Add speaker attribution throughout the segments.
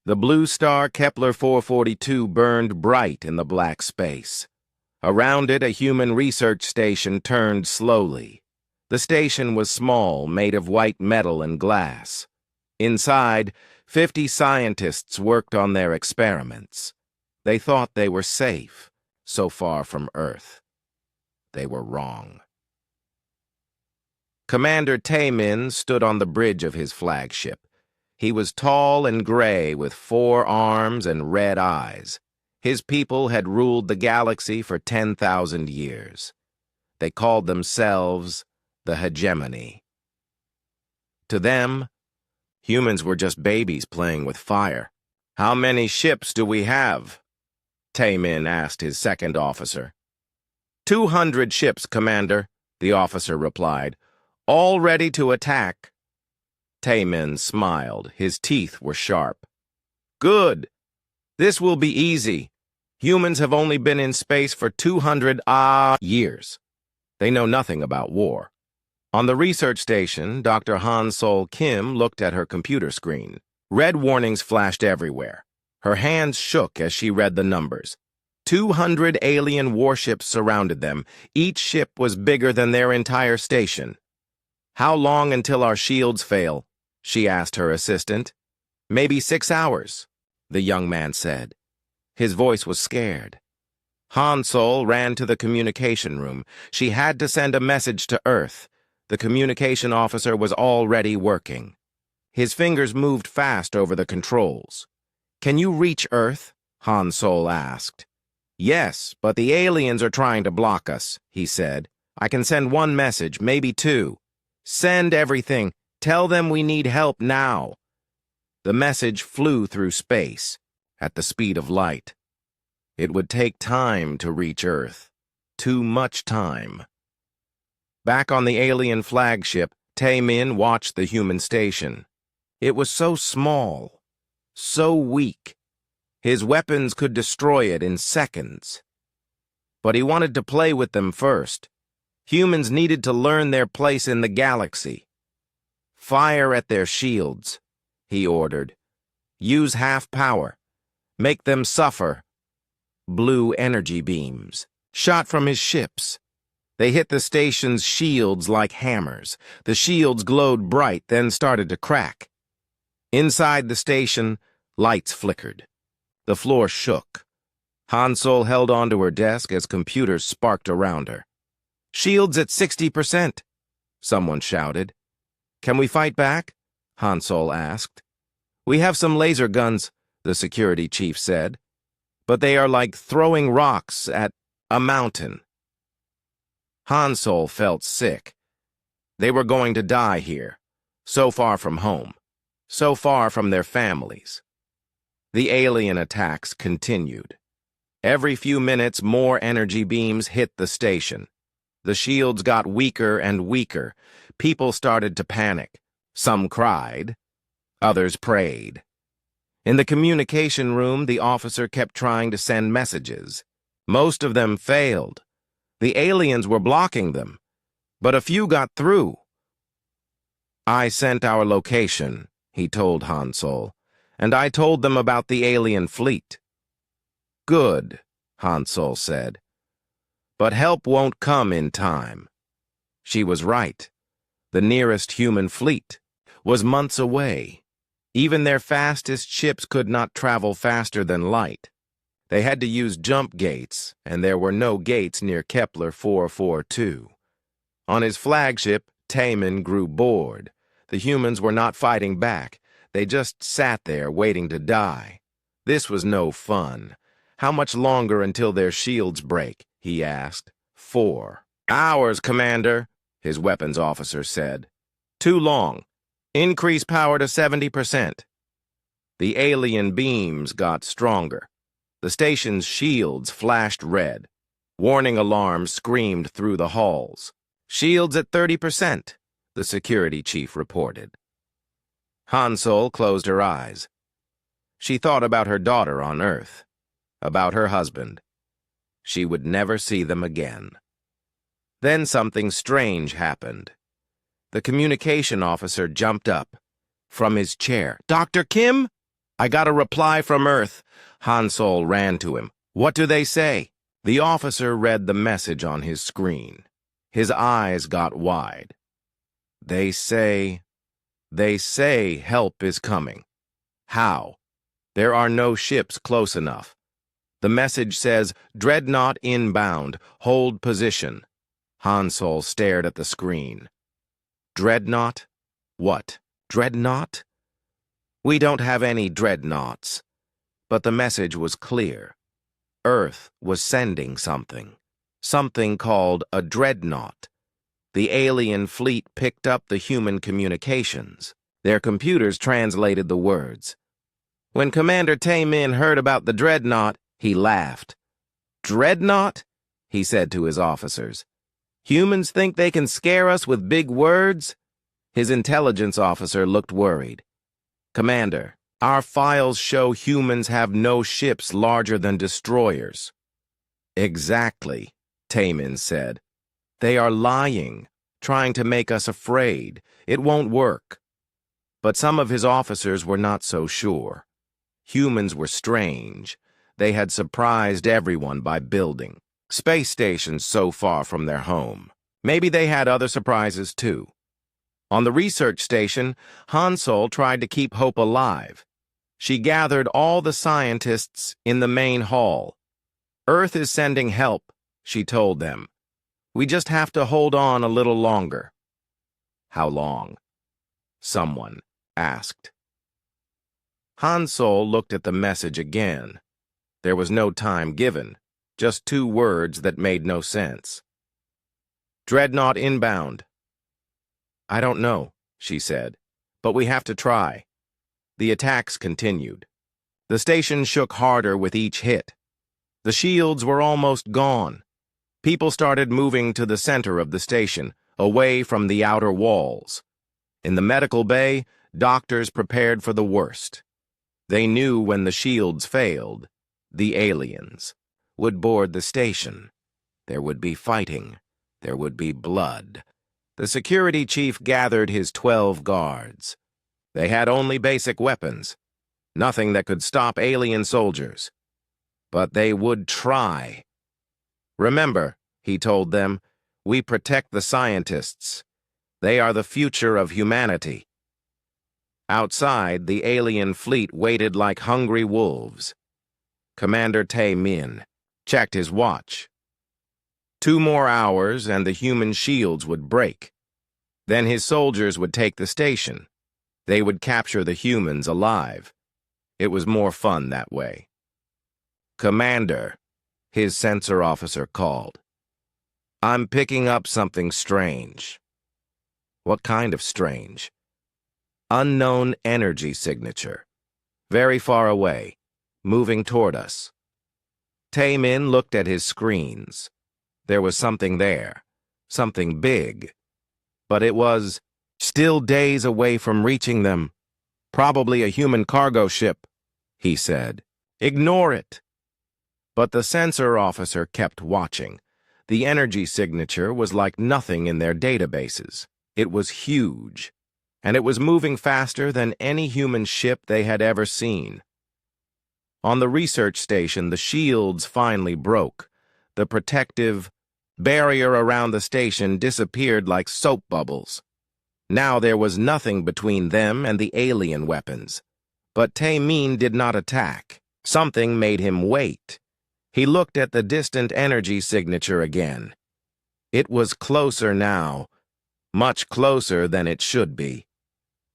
Speaker 1: The blue star Kepler 442 burned bright in the black space. Around it, a human research station turned slowly. The station was small, made of white metal and glass. Inside, 50 scientists worked on their experiments. They thought they were safe, so far from Earth. They were wrong. Commander Taemin stood on the bridge of his flagship. He was tall and gray with 4 arms and red eyes. His people had ruled the galaxy for 10,000 years. They called themselves the Hegemony. To them, humans were just babies playing with fire. "How many ships do we have?" Taemin asked his second officer. 200 ships, Commander," the officer replied, "all ready to attack." Taemin smiled. His teeth were sharp. "Good. This will be easy. Humans have only been in space for 200 years. They know nothing about war." On the research station, Dr. Han Sol Kim looked at her computer screen. Red warnings flashed everywhere. Her hands shook as she read the numbers. 200 alien warships surrounded them. Each ship was bigger than their entire station. "How long until our shields fail?" she asked her assistant. "Maybe 6 hours," the young man said. His voice was scared. Han Sol ran to the communication room. She had to send a message to Earth. The communication officer was already working. His fingers moved fast over the controls. "Can you reach Earth?" Han Sol asked. "Yes, but the aliens are trying to block us," he said. "I can send 1 message, maybe 2. Send everything. Tell them we need help now." The message flew through space, at the speed of light. It would take time to reach Earth. Too much time. Back on the alien flagship, Taemin watched the human station. It was so small, so weak. His weapons could destroy it in seconds. But he wanted to play with them first. Humans needed to learn their place in the galaxy. "Fire at their shields," he ordered. "Use half power. Make them suffer." Blue energy beams shot from his ships. They hit the station's shields like hammers. The shields glowed bright, then started to crack. Inside the station, lights flickered. The floor shook. Han Sol held onto her desk as computers sparked around her. "Shields at 60%, someone shouted. "Can we fight back?" Han Sol asked. "We have some laser guns," the security chief said. "But they are like throwing rocks at a mountain." Han Sol felt sick. They were going to die here, so far from home, so far from their families. The alien attacks continued. Every few minutes, more energy beams hit the station. The shields got weaker and weaker. People started to panic. Some cried. Others prayed. In the communication room, the officer kept trying to send messages. Most of them failed. The aliens were blocking them, but a few got through. "I sent our location," he told Han Sol, "and I told them about the alien fleet." "Good," Han Sol said. "But help won't come in time." She was right. The nearest human fleet was months away. Even their fastest ships could not travel faster than light. They had to use jump gates, and there were no gates near Kepler 442. On his flagship, Taemin grew bored. The humans were not fighting back. They just sat there waiting to die. This was no fun. "How much longer until their shields break?" he asked. 4 hours, Commander," his weapons officer said. "Too long. Increase power to 70%. The alien beams got stronger. The station's shields flashed red. Warning alarms screamed through the halls. "Shields at 30%, the security chief reported. Han Sol closed her eyes. She thought about her daughter on Earth, about her husband. She would never see them again. Then something strange happened. The communication officer jumped up from his chair. "Dr. Kim?" I got a reply from Earth. Han Solo ran to him. What do they say? The officer read the message on his screen. His eyes got wide. They say help is coming. How? There are no ships close enough. The message says, Dreadnought inbound, hold position. Han Solo stared at the screen. Dreadnought? What? Dreadnought? We don't have any dreadnoughts. But the message was clear. Earth was sending something. Something called a dreadnought. The alien fleet picked up the human communications. Their computers translated the words. When Commander Tae-min heard about the dreadnought, he laughed. Dreadnought? He said to his officers. Humans think they can scare us with big words? His intelligence officer looked worried. Commander, our files show humans have no ships larger than destroyers. Exactly, Tae-min said. They are lying, trying to make us afraid. It won't work. But some of his officers were not so sure. Humans were strange. They had surprised everyone by building space stations so far from their home. Maybe they had other surprises too. On the research station, Han Solo tried to keep hope alive. She gathered all the scientists in the main hall. Earth is sending help, she told them. We just have to hold on a little longer. How long? Someone asked. Han Solo looked at the message again. There was no time given, just 2 words that made no sense. Dreadnought inbound. I don't know, she said, but we have to try. The attacks continued. The station shook harder with each hit. The shields were almost gone. People started moving to the center of the station, away from the outer walls. In the medical bay, doctors prepared for the worst. They knew when the shields failed, the aliens would board the station. There would be fighting. There would be blood. The security chief gathered his 12 guards. They had only basic weapons, nothing that could stop alien soldiers. But they would try. Remember, he told them, we protect the scientists. They are the future of humanity. Outside, the alien fleet waited like hungry wolves. Commander Tae-min checked his watch. 2 more hours and the human shields would break. Then his soldiers would take the station. They would capture the humans alive. It was more fun that way. Commander, his sensor officer called. I'm picking up something strange. What kind of strange? Unknown energy signature. Very far away, moving toward us. Tae-min looked at his screens. There was something there, something big. But it was still days away from reaching them. Probably a human cargo ship, he said. Ignore it. But the sensor officer kept watching. The energy signature was like nothing in their databases. It was huge, and it was moving faster than any human ship they had ever seen. On the research station, the shields finally broke. The protective barrier around the station disappeared like soap bubbles. Now there was nothing between them and the alien weapons. But Tae-min did not attack. Something made him wait. He looked at the distant energy signature again. It was closer now, much closer than it should be.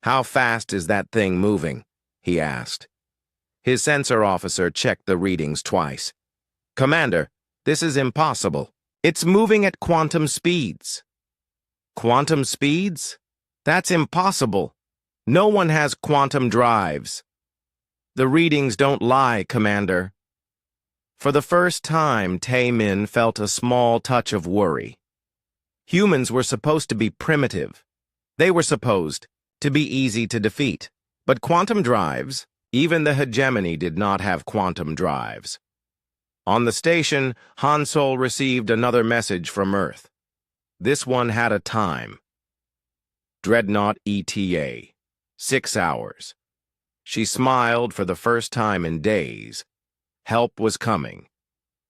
Speaker 1: How fast is that thing moving? He asked. His sensor officer checked the readings twice. Commander, this is impossible. It's moving at quantum speeds. Quantum speeds? That's impossible. No one has quantum drives. The readings don't lie, Commander. For the first time, Tae-min felt a small touch of worry. Humans were supposed to be primitive. They were supposed to be easy to defeat. But quantum drives, even the hegemony did not have quantum drives. On the station, Han Solo received another message from Earth. This one had a time. Dreadnought ETA, 6 hours. She smiled for the first time in days. Help was coming.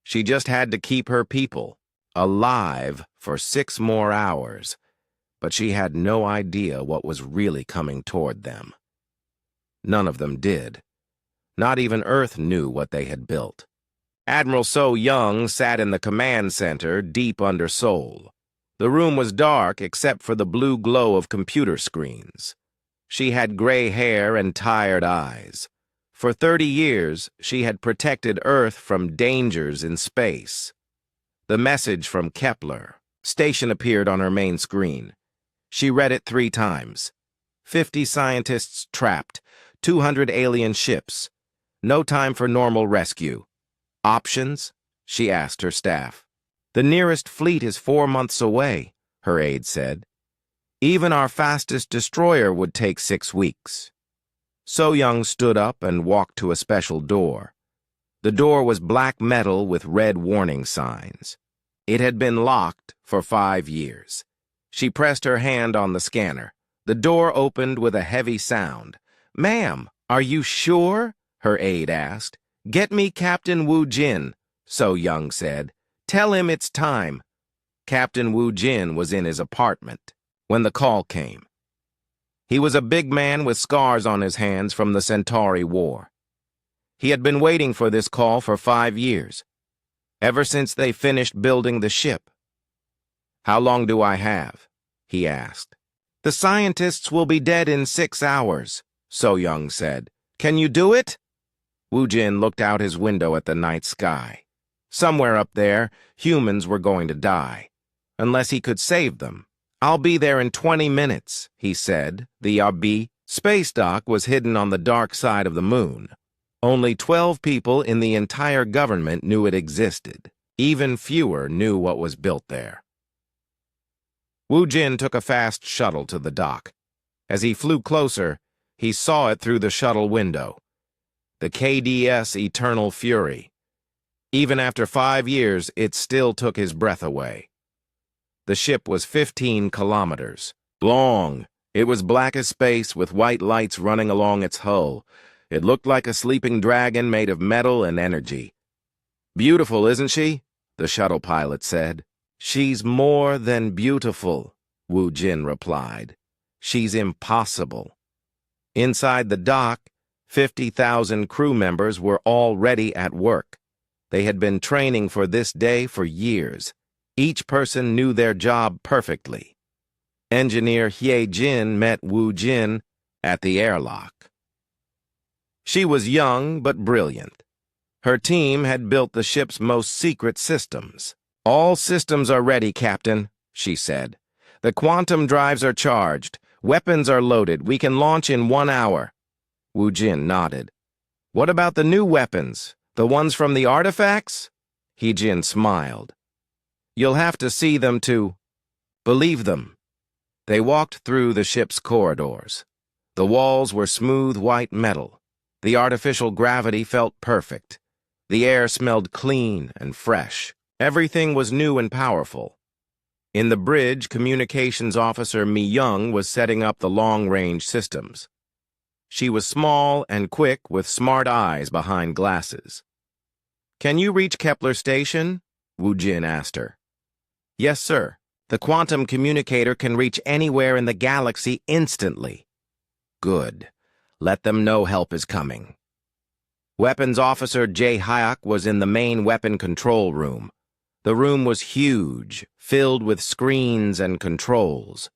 Speaker 1: She just had to keep her people alive for 6 more hours, but she had no idea what was really coming toward them. None of them did. Not even Earth knew what they had built. Admiral So Young sat in the command center deep under Seoul. The room was dark except for the blue glow of computer screens. She had gray hair and tired eyes. For 30 years, she had protected Earth from dangers in space. The message from Kepler station appeared on her main screen. She read it 3 times. 50 scientists trapped, 200 alien ships. No time for normal rescue. Options? She asked her staff. The nearest fleet is 4 months away, her aide said. Even our fastest destroyer would take 6 weeks. So Young stood up and walked to a special door. The door was black metal with red warning signs. It had been locked for 5 years. She pressed her hand on the scanner. The door opened with a heavy sound. "Ma'am, are you sure?" her aide asked. "Get me Captain Wu Jin," So Young said. "Tell him it's time." Captain Wu Jin was in his apartment when the call came. He was a big man with scars on his hands from the Centauri War. He had been waiting for this call for 5 years, ever since they finished building the ship. "How long do I have?" he asked. "The scientists will be dead in 6 hours, So Young said. "Can you do it?" Wu Jin looked out his window at the night sky. Somewhere up there, humans were going to die, unless he could save them. "I'll be there in 20 minutes, he said. The RB space dock was hidden on the dark side of the moon. Only 12 people in the entire government knew it existed. Even fewer knew what was built there. Wu Jin took a fast shuttle to the dock. As he flew closer, he saw it through the shuttle window. The KDS Eternal Fury. Even after 5 years, it still took his breath away. The ship was 15 kilometers long. It was black as space with white lights running along its hull. It looked like a sleeping dragon made of metal and energy. "Beautiful, isn't she?" the shuttle pilot said. "She's more than beautiful," Wu Jin replied. "She's impossible." Inside the dock, 50,000 crew members were already at work. They had been training for this day for years. Each person knew their job perfectly. Engineer Hye Jin met Wu Jin at the airlock. She was young but brilliant. Her team had built the ship's most secret systems. "All systems are ready, Captain," she said. "The quantum drives are charged. Weapons are loaded. We can launch in 1 hour." Wu Jin nodded. "What about the new weapons? The ones from the artifacts?" Hye Jin smiled. "You'll have to see them to believe them." They walked through the ship's corridors. The walls were smooth white metal. The artificial gravity felt perfect. The air smelled clean and fresh. Everything was new and powerful. In the bridge, Communications Officer Mi Young was setting up the long-range systems. She was small and quick with smart eyes behind glasses. "Can you reach Kepler Station?" Wu Jin asked her. "Yes, sir. The quantum communicator can reach anywhere in the galaxy instantly." "Good. Let them know help is coming." Weapons Officer Jae Hyuk was in the main weapon control room. The room was huge, filled with screens and controls.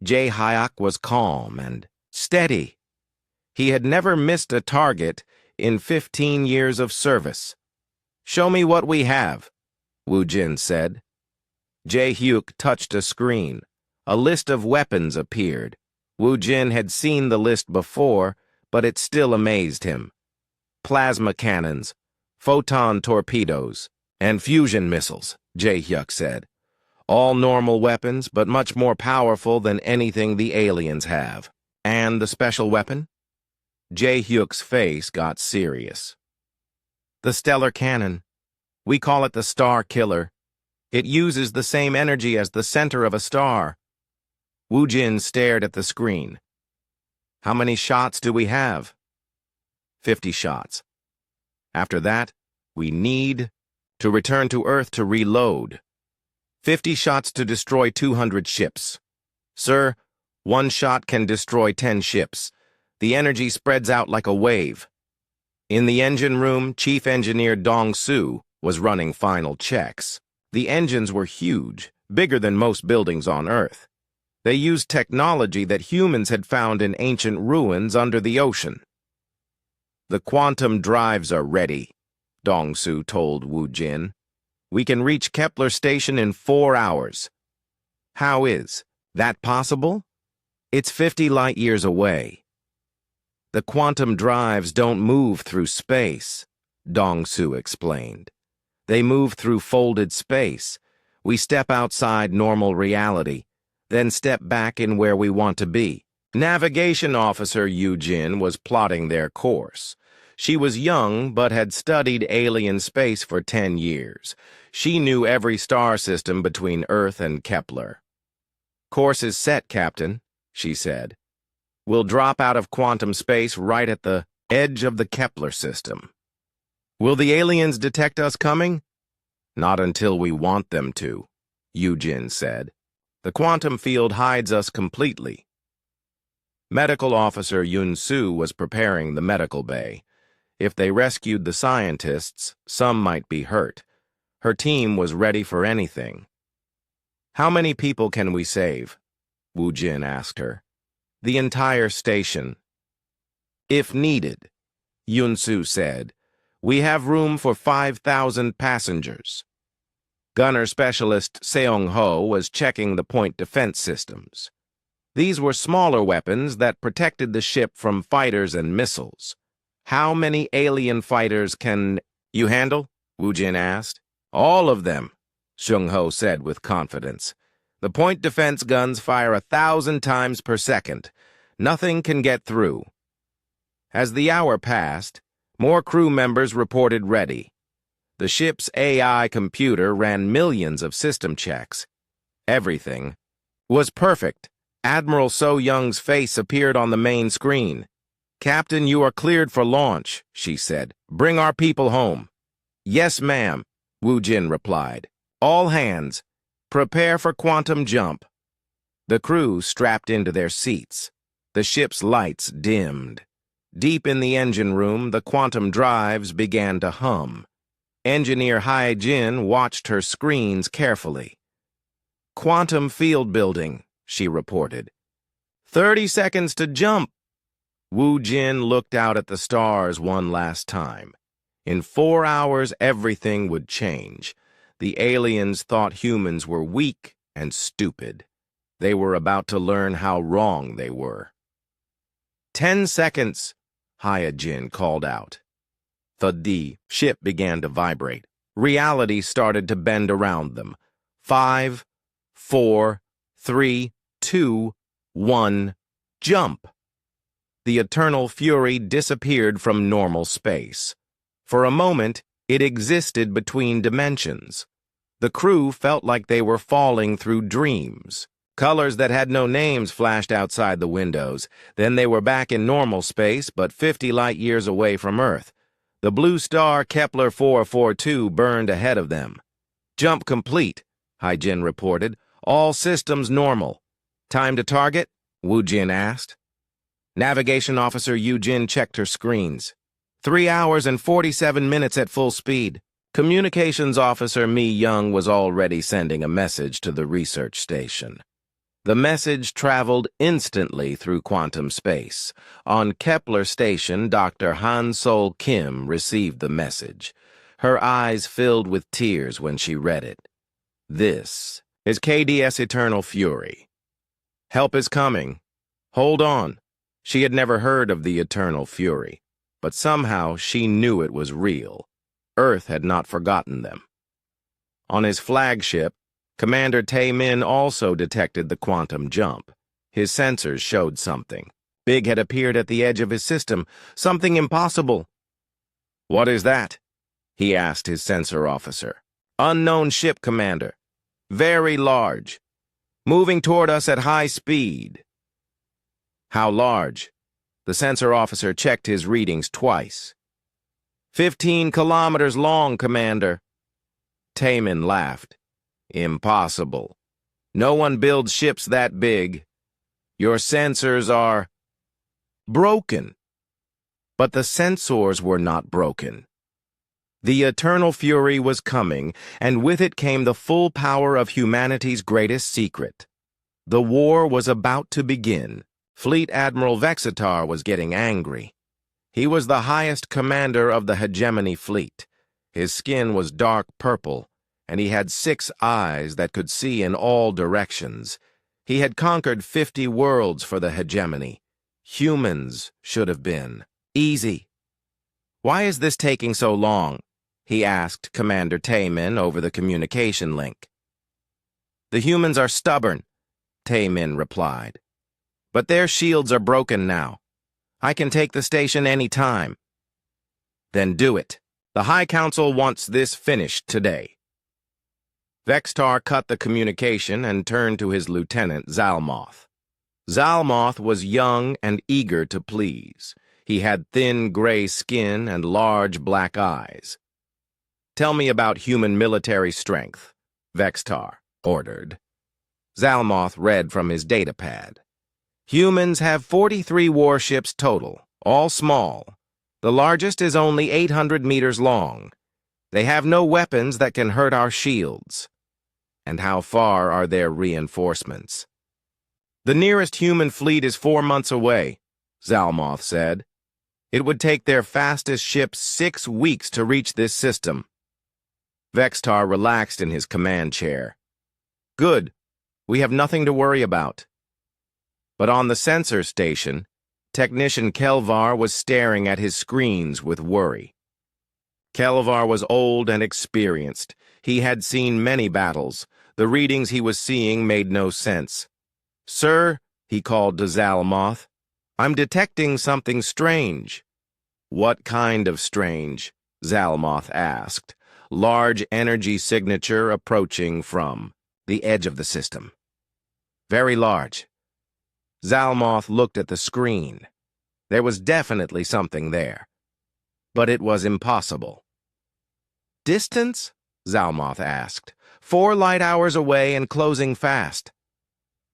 Speaker 1: Jae Hyuk was calm and steady. He had never missed a target in 15 years of service. "Show me what we have," Wu Jin said. Jae Hyuk touched a screen. A list of weapons appeared. Wu Jin had seen the list before, but it still amazed him. "Plasma cannons, photon torpedoes, and fusion missiles," Jae Hyuk said. "All normal weapons, but much more powerful than anything the aliens have." "And the special weapon?" Jae Hyuk's face got serious. "The stellar cannon. We call it the Star Killer. It uses the same energy as the center of a star." Wu Jin stared at the screen. "How many shots do we have?" 50 shots. After that, we need to return to Earth to reload. 50 shots to destroy 200 ships. Sir, one shot can destroy 10 ships. The energy spreads out like a wave. In the engine room, Chief Engineer Dong Su was running final checks. The engines were huge, bigger than most buildings on Earth. They used technology that humans had found in ancient ruins under the ocean. The quantum drives are ready, Dong Su told Wu Jin. We can reach Kepler Station in 4 hours. How is that possible? It's 50 light years away. The quantum drives don't move through space, Dong Su explained. They move through folded space. We step outside normal reality, then step back in where we want to be. Navigation Officer Yu Jin was plotting their course. She was young, but had studied alien space for 10 years. She knew every star system between Earth and Kepler. Course is set, Captain, she said. We'll drop out of quantum space right at the edge of the Kepler system. Will the aliens detect us coming? Not until we want them to, Yu Jin said. The quantum field hides us completely. Medical Officer Yun Su was preparing the medical bay. If they rescued the scientists, some might be hurt. Her team was ready for anything. How many people can we save? Wu Jin asked her. The entire station. If needed, Yun Su said. We have room for 5,000 passengers. Gunner Specialist Seong Ho was checking the point defense systems. These were smaller weapons that protected the ship from fighters and missiles. How many alien fighters can you handle? Wu Jin asked. All of them, Seong Ho said with confidence. The point defense guns fire 1,000 times per second. Nothing can get through. As the hour passed, more crew members reported ready. The ship's AI computer ran millions of system checks. Everything was perfect. Admiral So Young's face appeared on the main screen. Captain, you are cleared for launch, she said. Bring our people home. Yes, ma'am, Wu Jin replied. All hands, prepare for quantum jump. The crew strapped into their seats. The ship's lights dimmed. Deep in the engine room, the quantum drives began to hum. Engineer Hai Jin watched her screens carefully. Quantum field building, she reported. 30 seconds to jump. Wu Jin looked out at the stars one last time. In 4 hours, everything would change. The aliens thought humans were weak and stupid. They were about to learn how wrong they were. 10 seconds, Hai Jin called out. The ship began to vibrate. Reality started to bend around them. 5, 4, 3, 2, 1, jump. The eternal fury disappeared from normal space. For a moment, it existed between dimensions. The crew felt like they were falling through dreams. Colors that had no names flashed outside the windows. Then they were back in normal space, but 50 light years away from Earth. The blue star Kepler 442 burned ahead of them. Jump complete, Hai Jin reported. All systems normal. Time to target? Wu Jin asked. Navigation Officer Yu Jin checked her screens. 3 hours and 47 minutes at full speed. Communications Officer Mi Young was already sending a message to the research station. The message traveled instantly through quantum space. On Kepler Station, Dr. Han Sol Kim received the message. Her eyes filled with tears when she read it. This is KDS Eternal Fury. Help is coming. Hold on. She had never heard of the Eternal Fury, but somehow she knew it was real. Earth had not forgotten them. On his flagship, Commander Tae Min also detected the quantum jump. His sensors showed something. Big had appeared at the edge of his system, something impossible. What is that? He asked his sensor officer. Unknown ship, Commander. Very large. Moving toward us at high speed. How large? The The sensor officer checked his readings twice. 15 kilometers long, Commander. Taemin laughed. Impossible. No one builds ships that big. Your sensors are broken. But the sensors were not broken. The eternal fury was coming, and with it came the full power of humanity's greatest secret. The war was about to begin. Fleet Admiral Vexitar was getting angry. He was the highest commander of the hegemony fleet. His skin was dark purple, and he had 6 eyes that could see in all directions. He had conquered 50 worlds for the hegemony. Humans should have been easy. Why is this taking so long? He asked Commander Taemin over the communication link. The humans are stubborn, Taemin replied. But their shields are broken now. I can take the station any time. Then do it. The High Council wants this finished today. Vextar cut the communication and turned to his lieutenant, Zalmoth. Zalmoth was young and eager to please. He had thin gray skin and large black eyes. Tell me about human military strength, Vextar ordered. Zalmoth read from his datapad. Humans have 43 warships total, all small. The largest is only 800 meters long. They have no weapons that can hurt our shields. And how far are their reinforcements? The nearest human fleet is 4 months away, Zalmoth said. It would take their fastest ship 6 weeks to reach this system. Vextar relaxed in his command chair. Good. We have nothing to worry about. But on the sensor station, Technician Kelvar was staring at his screens with worry. Kelvar was old and experienced. He had seen many battles. The readings he was seeing made no sense. Sir, he called to Zalmoth, I'm detecting something strange. What kind of strange? Zalmoth asked. Large energy signature approaching from the edge of the system. Very large. Zalmoth looked at the screen. There was definitely something there. But it was impossible. Distance? Zalmoth asked. 4 light hours away and closing fast.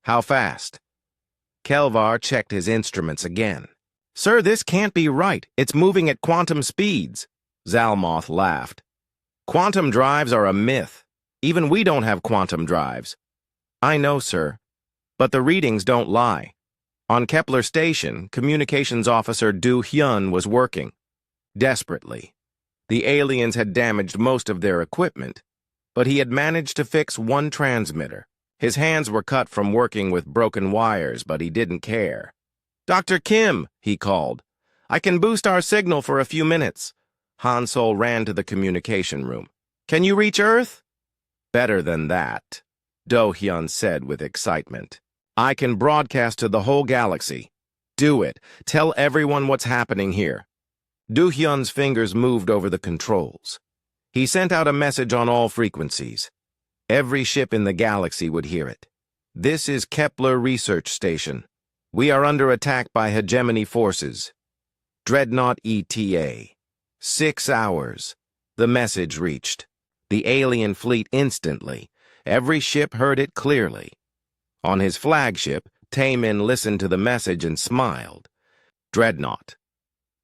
Speaker 1: How fast? Kelvar checked his instruments again. Sir, this can't be right. It's moving at quantum speeds. Zalmoth laughed. Quantum drives are a myth. Even we don't have quantum drives. I know, sir. But the readings don't lie. On Kepler Station, Communications Officer Du Hyun was working. Desperately. The aliens had damaged most of their equipment, but he had managed to fix 1 transmitter. His hands were cut from working with broken wires, but he didn't care. Dr. Kim, he called. I can boost our signal for a few minutes. Han Sol ran to the communication room. Can you reach Earth? Better than that, Do Hyun said with excitement. I can broadcast to the whole galaxy. Do it. Tell everyone what's happening here. Do Hyun's fingers moved over the controls. He sent out a message on all frequencies. Every ship in the galaxy would hear it. This is Kepler Research Station. We are under attack by hegemony forces. Dreadnought ETA. 6 hours. The message reached. The alien fleet instantly. Every ship heard it clearly. On his flagship, Taemin listened to the message and smiled. Dreadnought.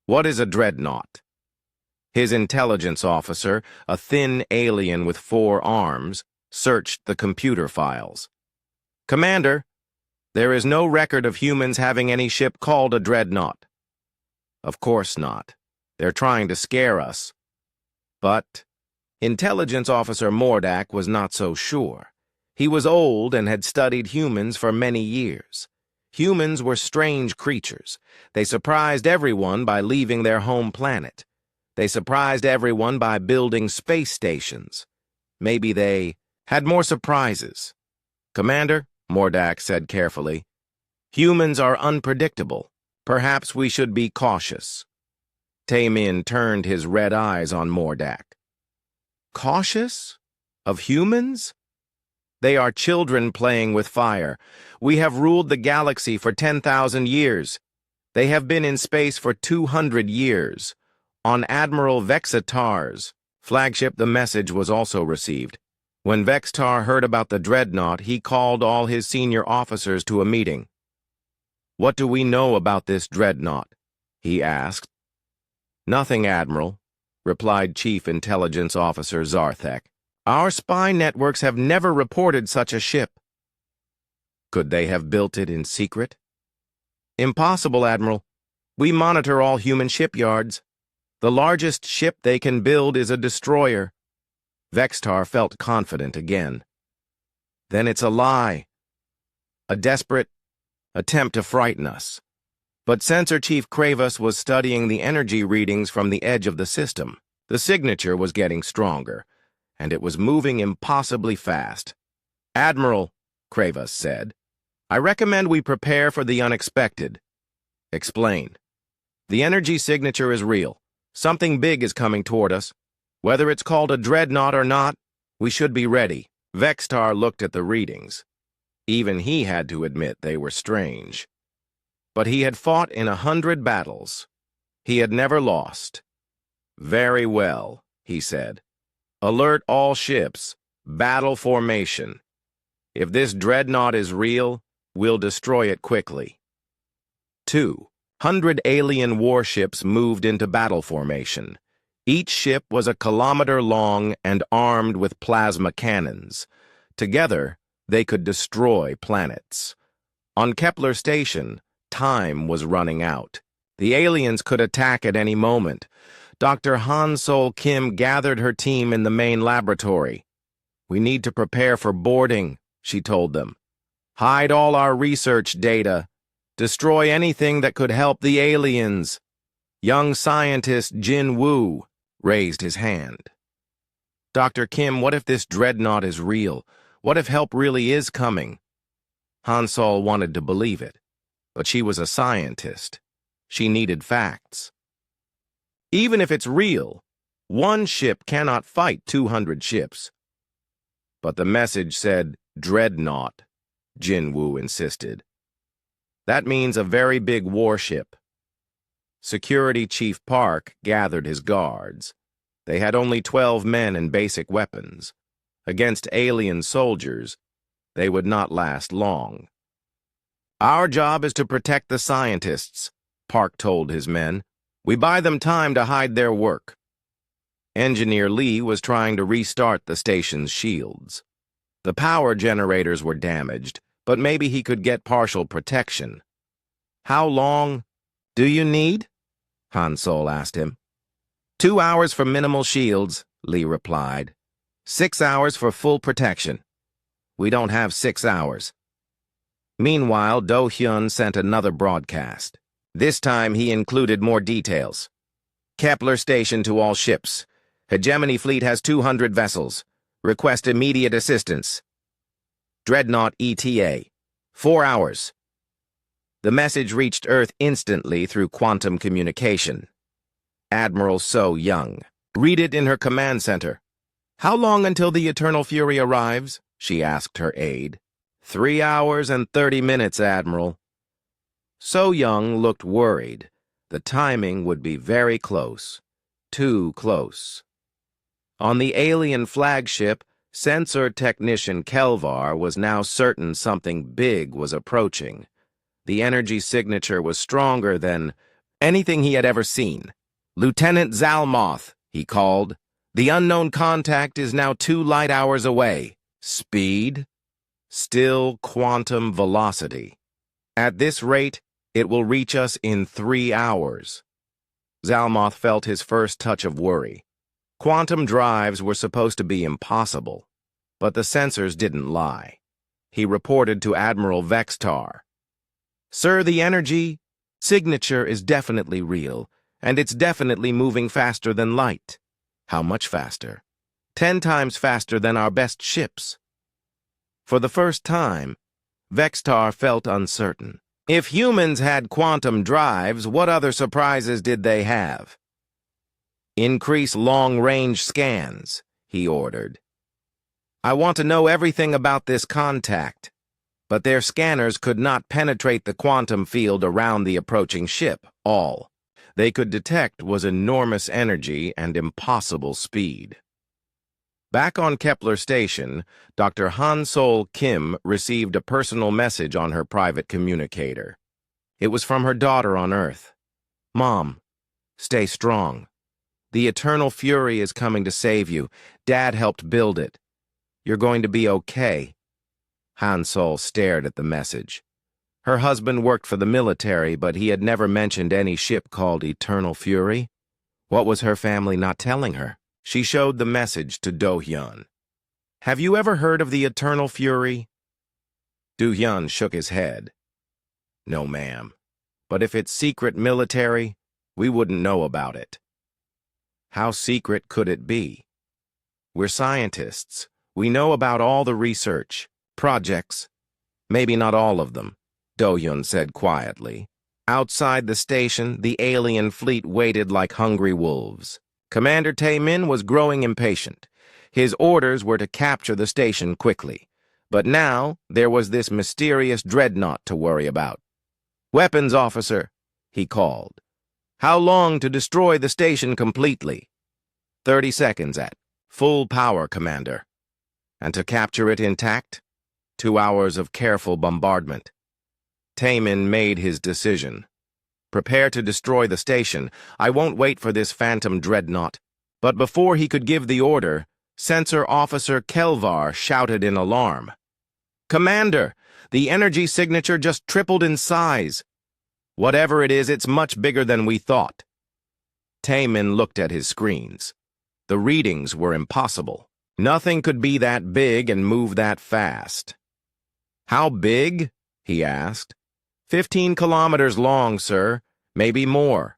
Speaker 1: What is a dreadnought? His intelligence officer, a thin alien with 4 arms, searched the computer files. Commander, there is no record of humans having any ship called a dreadnought. Of course not. They're trying to scare us. But Intelligence Officer Mordak was not so sure. He was old and had studied humans for many years. Humans were strange creatures. They surprised everyone by leaving their home planet. They surprised everyone by building space stations. Maybe they had more surprises. Commander, Mordak said carefully, humans are unpredictable. Perhaps we should be cautious. Taemin turned his red eyes on Mordak. Cautious? Of humans? They are children playing with fire. We have ruled the galaxy for 10,000 years. They have been in space for 200 years. On Admiral Vexatar's flagship, the message was also received. When Vextar heard about the Dreadnought, he called all his senior officers to a meeting. "What do we know about this Dreadnought?" he asked. "Nothing, Admiral," replied Chief Intelligence Officer Zarthek. "Our spy networks have never reported such a ship." "Could they have built it in secret?" "Impossible, Admiral. We monitor all human shipyards. The largest ship they can build is a destroyer." Vextar felt confident again. "Then it's a lie. A desperate attempt to frighten us." But Sensor Chief Kravas was studying the energy readings from the edge of the system. The signature was getting stronger, and it was moving impossibly fast. "Admiral," Kravas said, "I recommend we prepare for the unexpected." "Explain." "The energy signature is real. Something big is coming toward us. Whether it's called a Dreadnought or not, we should be ready." Vextar looked at the readings. Even he had to admit they were strange. But he had fought in 100 battles. He had never lost. "Very well," he said. "Alert all ships. Battle formation. If this Dreadnought is real, we'll destroy it quickly." 200 alien warships moved into battle formation. Each ship was a kilometer long and armed with plasma cannons. Together, they could destroy planets. On Kepler Station, time was running out. The aliens could attack at any moment. Dr. Han-Sol Kim gathered her team in the main laboratory. "We need to prepare for boarding," she told them. "Hide all our research data. Destroy anything that could help the aliens." Young scientist Jin Woo raised his hand. "Dr. Kim, what if this Dreadnought is real? What if help really is coming?" Han-Sol wanted to believe it, but she was a scientist. She needed facts. "Even if it's real, one ship cannot fight 200 ships." "But the message said Dreadnought," Jin Woo insisted. "That means a very big warship." Security Chief Park gathered his guards. They had only 12 men and basic weapons. Against alien soldiers, they would not last long. "Our job is to protect the scientists," Park told his men. "We buy them time to hide their work." Engineer Lee was trying to restart the station's shields. The power generators were damaged, but maybe he could get partial protection. "How long do you need?" Han-Sol asked him. 2 hours for minimal shields," Lee replied. 6 hours for full protection." "We don't have 6 hours. Meanwhile, Do-hyun sent another broadcast. This time he included more details. "Kepler Station to all ships. Hegemony Fleet has 200 vessels. Request immediate assistance. Dreadnought ETA. 4 hours." The message reached Earth instantly through quantum communication. Admiral So Young. "Read it in her command center." "How long until the Eternal Fury arrives?" she asked her aide. 3 hours and 30 minutes, Admiral." So Young looked worried. The timing would be very close. Too close. On the alien flagship, sensor technician Kelvar was now certain something big was approaching. The energy signature was stronger than anything he had ever seen. "Lieutenant Zalmoth," he called. "The unknown contact is now 2 light hours away. Speed? Still quantum velocity. At this rate, it will reach us in 3 hours." Zalmoth felt his first touch of worry. Quantum drives were supposed to be impossible, but the sensors didn't lie. He reported to Admiral Vextar. "Sir, the energy signature is definitely real, and it's definitely moving faster than light." "How much faster?" 10 times faster than our best ships." For the first time, Vextar felt uncertain. If humans had quantum drives, what other surprises did they have? "Increase long-range scans," he ordered. "I want to know everything about this contact." but their scanners could not penetrate the quantum field around the approaching ship. All they could detect was enormous energy and impossible speed. Back on Kepler Station, Dr. Han-Sol Kim received a personal message on her private communicator. It was from her daughter on Earth. "Mom, stay strong. The Eternal Fury is coming to save you. Dad helped build it. You're going to be okay." Han-Sol stared at the message. Her husband worked for the military, but he had never mentioned any ship called Eternal Fury. What was her family not telling her? She showed the message to Do-hyun. "Have you ever heard of the Eternal Fury?" Do-hyun shook his head. "No, ma'am. But if it's secret military, we wouldn't know about it." "How secret could it be?" "We're scientists. We know about all the research, projects. Maybe not all of them," Do-hyun said quietly. Outside the station, the alien fleet waited like hungry wolves. Commander Tae-min was growing impatient. His orders were to capture the station quickly. But now, there was this mysterious Dreadnought to worry about. "Weapons officer," he called. "How long to destroy the station completely?" 30 seconds at full power, Commander. "And to capture it intact? 2 hours of careful bombardment." Tae-min made his decision. "Prepare to destroy the station. I won't wait for this phantom Dreadnought." But before he could give the order, Sensor Officer Kelvar shouted in alarm. "Commander, the energy signature just tripled in size. Whatever it is, it's much bigger than we thought." Tae-min looked at his screens. The readings were impossible. Nothing could be that big and move that fast. "How big?" he asked. 15 kilometers long, sir. Maybe more."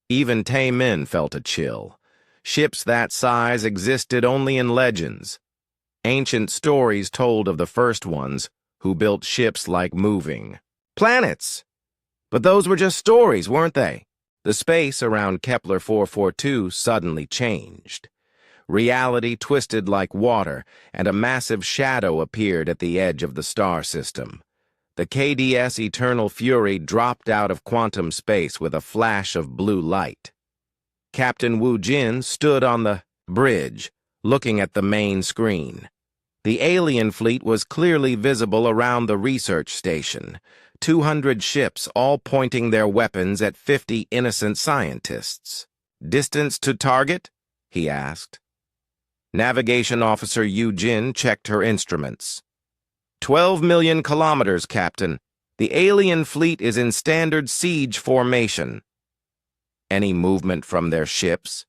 Speaker 1: Even Tae-min felt a chill. Ships that size existed only in legends. Ancient stories told of the first ones, who built ships like moving planets. But those were just stories, weren't they? The space around Kepler 442 suddenly changed. Reality twisted like water, and a massive shadow appeared at the edge of the star system. The KDS Eternal Fury dropped out of quantum space with a flash of blue light. Captain Woo Jin stood on the bridge, looking at the main screen. The alien fleet was clearly visible around the research station. 200 ships, all pointing their weapons at 50 innocent scientists. "Distance to target?" he asked. Navigation Officer Yu Jin checked her instruments. 12 million kilometers, Captain. The alien fleet is in standard siege formation." "Any movement from their ships?"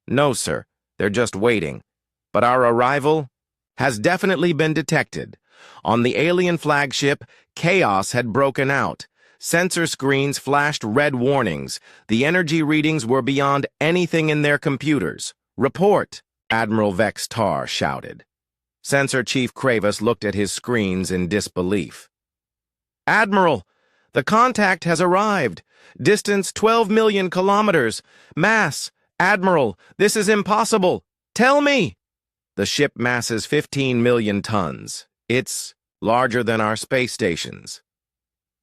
Speaker 1: "No, sir. They're just waiting. But our arrival has definitely been detected. On the alien flagship, chaos had broken out. Sensor screens flashed red warnings. The energy readings were beyond anything in their computers. "Report," Admiral Vex Tar shouted. Sensor Chief Kravis looked at his screens in disbelief. "Admiral, the contact has arrived. Distance 12 million kilometers. Mass, Admiral, this is impossible. Tell me!" "The ship masses 15 million tons. It's larger than our space stations."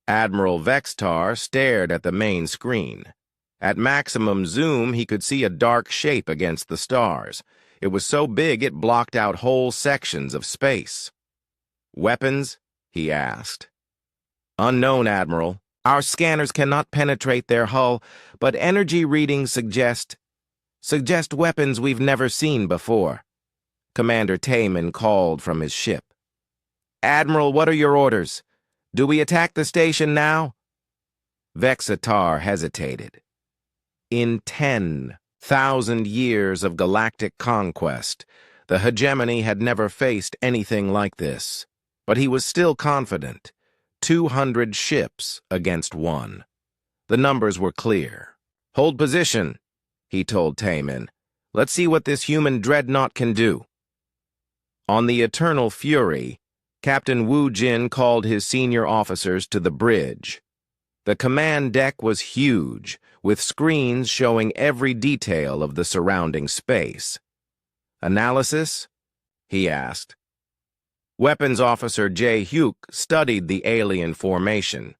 Speaker 1: Admiral Vex Tar stared at the main screen. At maximum zoom, he could see a dark shape against the stars. It was so big it blocked out whole sections of space. "Weapons?" he asked. "Unknown, Admiral. Our scanners cannot penetrate their hull, but energy readings suggest weapons we've never seen before." Commander Tae-min called from his ship. "Admiral, what are your orders? Do we attack the station now?" Vex-Tar hesitated. In 10,000 years of galactic conquest, the hegemony had never faced anything like this. But he was still confident. 200 ships against 1. The numbers were clear. "Hold position," he told Tae-min. "Let's see what this human dreadnought can do." On the Eternal Fury, Captain Woo Jin called his senior officers to the bridge. The command deck was huge, with screens showing every detail of the surrounding space. "Analysis?" he asked. Weapons Officer J. Hugh studied the alien formation.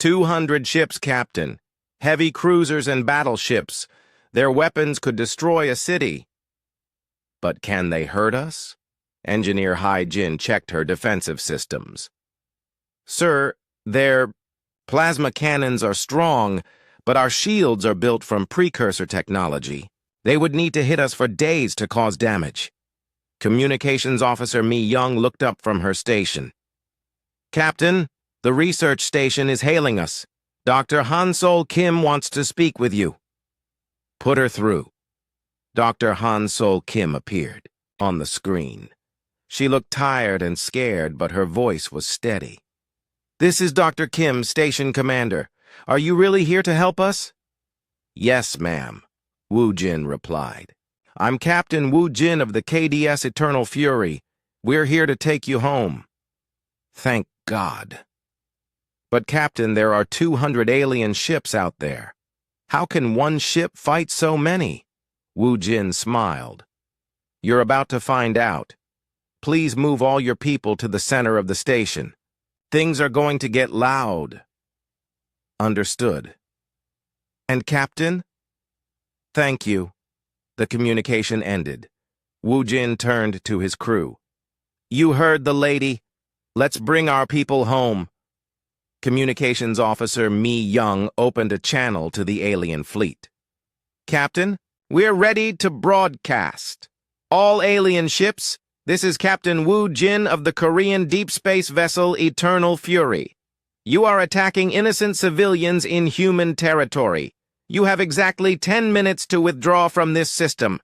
Speaker 1: 200 ships, Captain. Heavy cruisers and battleships. Their weapons could destroy a city. But can they hurt us? Engineer Hai Jin checked her defensive systems. Sir, their plasma cannons are strong, but our shields are built from precursor technology. They would need to hit us for days to cause damage. Communications Officer Mi Young looked up from her station. Captain, the research station is hailing us. Dr. Han-Sol Kim wants to speak with you. Put her through. Dr. Han-Sol Kim appeared on the screen. She looked tired and scared, but her voice was steady. This is Dr. Kim, Station Commander. Are you really here to help us? Yes, ma'am, Wu Jin replied. I'm Captain Wu Jin of the KDS Eternal Fury. We're here to take you home. Thank God. But, Captain, there are 200 alien ships out there. How can one ship fight so many? Wu Jin smiled. You're about to find out. Please move all your people to the center of the station. Things are going to get loud. Understood. And, Captain? Thank you. The communication ended. Wu Jin turned to his crew. You heard the lady. Let's bring our people home. Communications Officer Mi Young opened a channel to the alien fleet. Captain, we're ready to broadcast. All alien ships, this is Captain Wu Jin of the Korean deep space vessel Eternal Fury. You are attacking innocent civilians in human territory. You have exactly 10 minutes to withdraw from this system.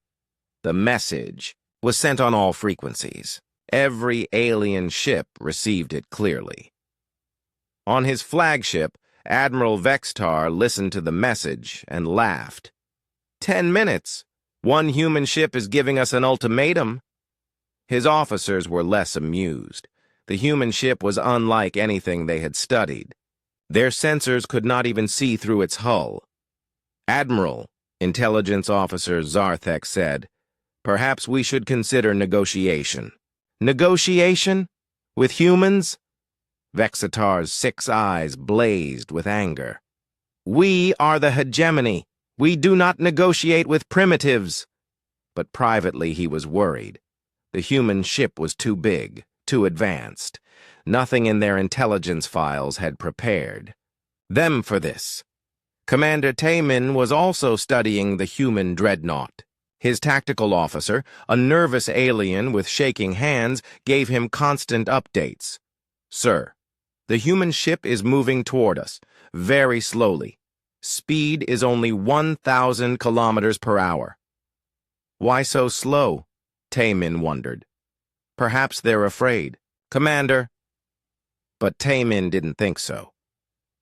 Speaker 1: The message was sent on all frequencies. Every alien ship received it clearly. On his flagship, Admiral Vextar listened to the message and laughed. 10 minutes? One human ship is giving us an ultimatum. His officers were less amused. The human ship was unlike anything they had studied. Their sensors could not even see through its hull. Admiral, Intelligence Officer Zarthek said, perhaps we should consider negotiation. Negotiation? With humans? Vexitar's 6 eyes blazed with anger. We are the hegemony. We do not negotiate with primitives. But privately he was worried. The human ship was too big, too advanced. Nothing in their intelligence files had prepared them for this. Commander Taemin was also studying the human Dreadnought. His tactical officer, a nervous alien with shaking hands, gave him constant updates. Sir, the human ship is moving toward us, very slowly. Speed is only 1,000 kilometers per hour. Why so slow? Taemin wondered. Perhaps they're afraid. Commander. But Taemin didn't think so.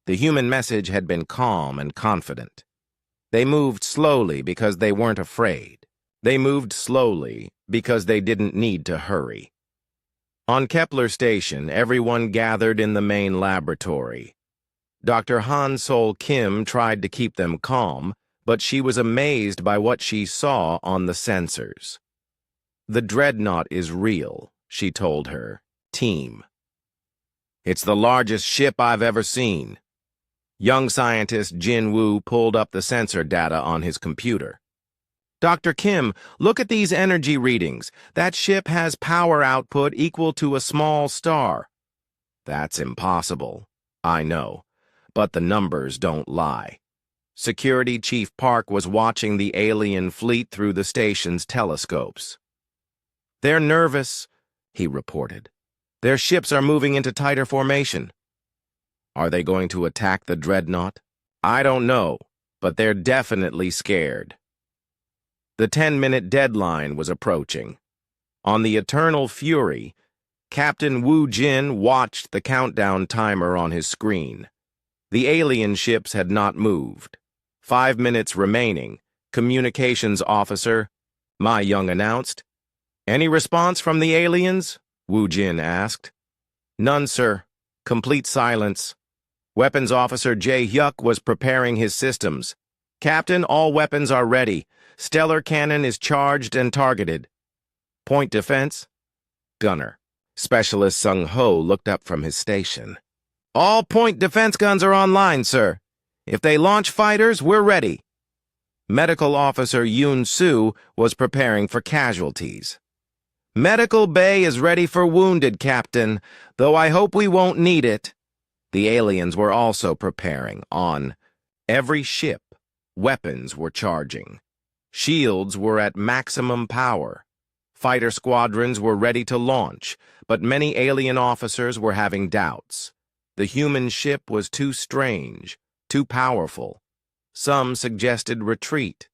Speaker 1: The human message had been calm and confident. They moved slowly because they weren't afraid. They moved slowly because they didn't need to hurry. On Kepler Station, everyone gathered in the main laboratory. Dr. Han-Sol Kim tried to keep them calm, but she was amazed by what she saw on the sensors. The Dreadnought is real, she told her team. It's the largest ship I've ever seen. Young scientist Jin Woo pulled up the sensor data on his computer. Dr. Kim, look at these energy readings. That ship has power output equal to a small star. That's impossible. I know. But the numbers don't lie. Security Chief Park was watching the alien fleet through the station's telescopes. They're nervous, he reported. Their ships are moving into tighter formation. Are they going to attack the Dreadnought? I don't know, but they're definitely scared. The 10-minute deadline was approaching. On the Eternal Fury, Captain Wu Jin watched the countdown timer on his screen. The alien ships had not moved. 5 minutes remaining, Communications Officer Ma Young announced. Any response from the aliens? Wu Jin asked. None, sir. Complete silence. Weapons Officer Jae Hyuk was preparing his systems. Captain, all weapons are ready. Stellar cannon is charged and targeted. Point defense? Gunner. Specialist Sung Ho looked up from his station. All point defense guns are online, sir. If they launch fighters, we're ready. Medical Officer Yoon Soo was preparing for casualties. Medical Bay is ready for wounded, Captain, though I hope we won't need it. The aliens were also preparing. On every ship, weapons were charging. Shields were at maximum power. Fighter squadrons were ready to launch, but many alien officers were having doubts. The human ship was too strange, too powerful. Some suggested retreat.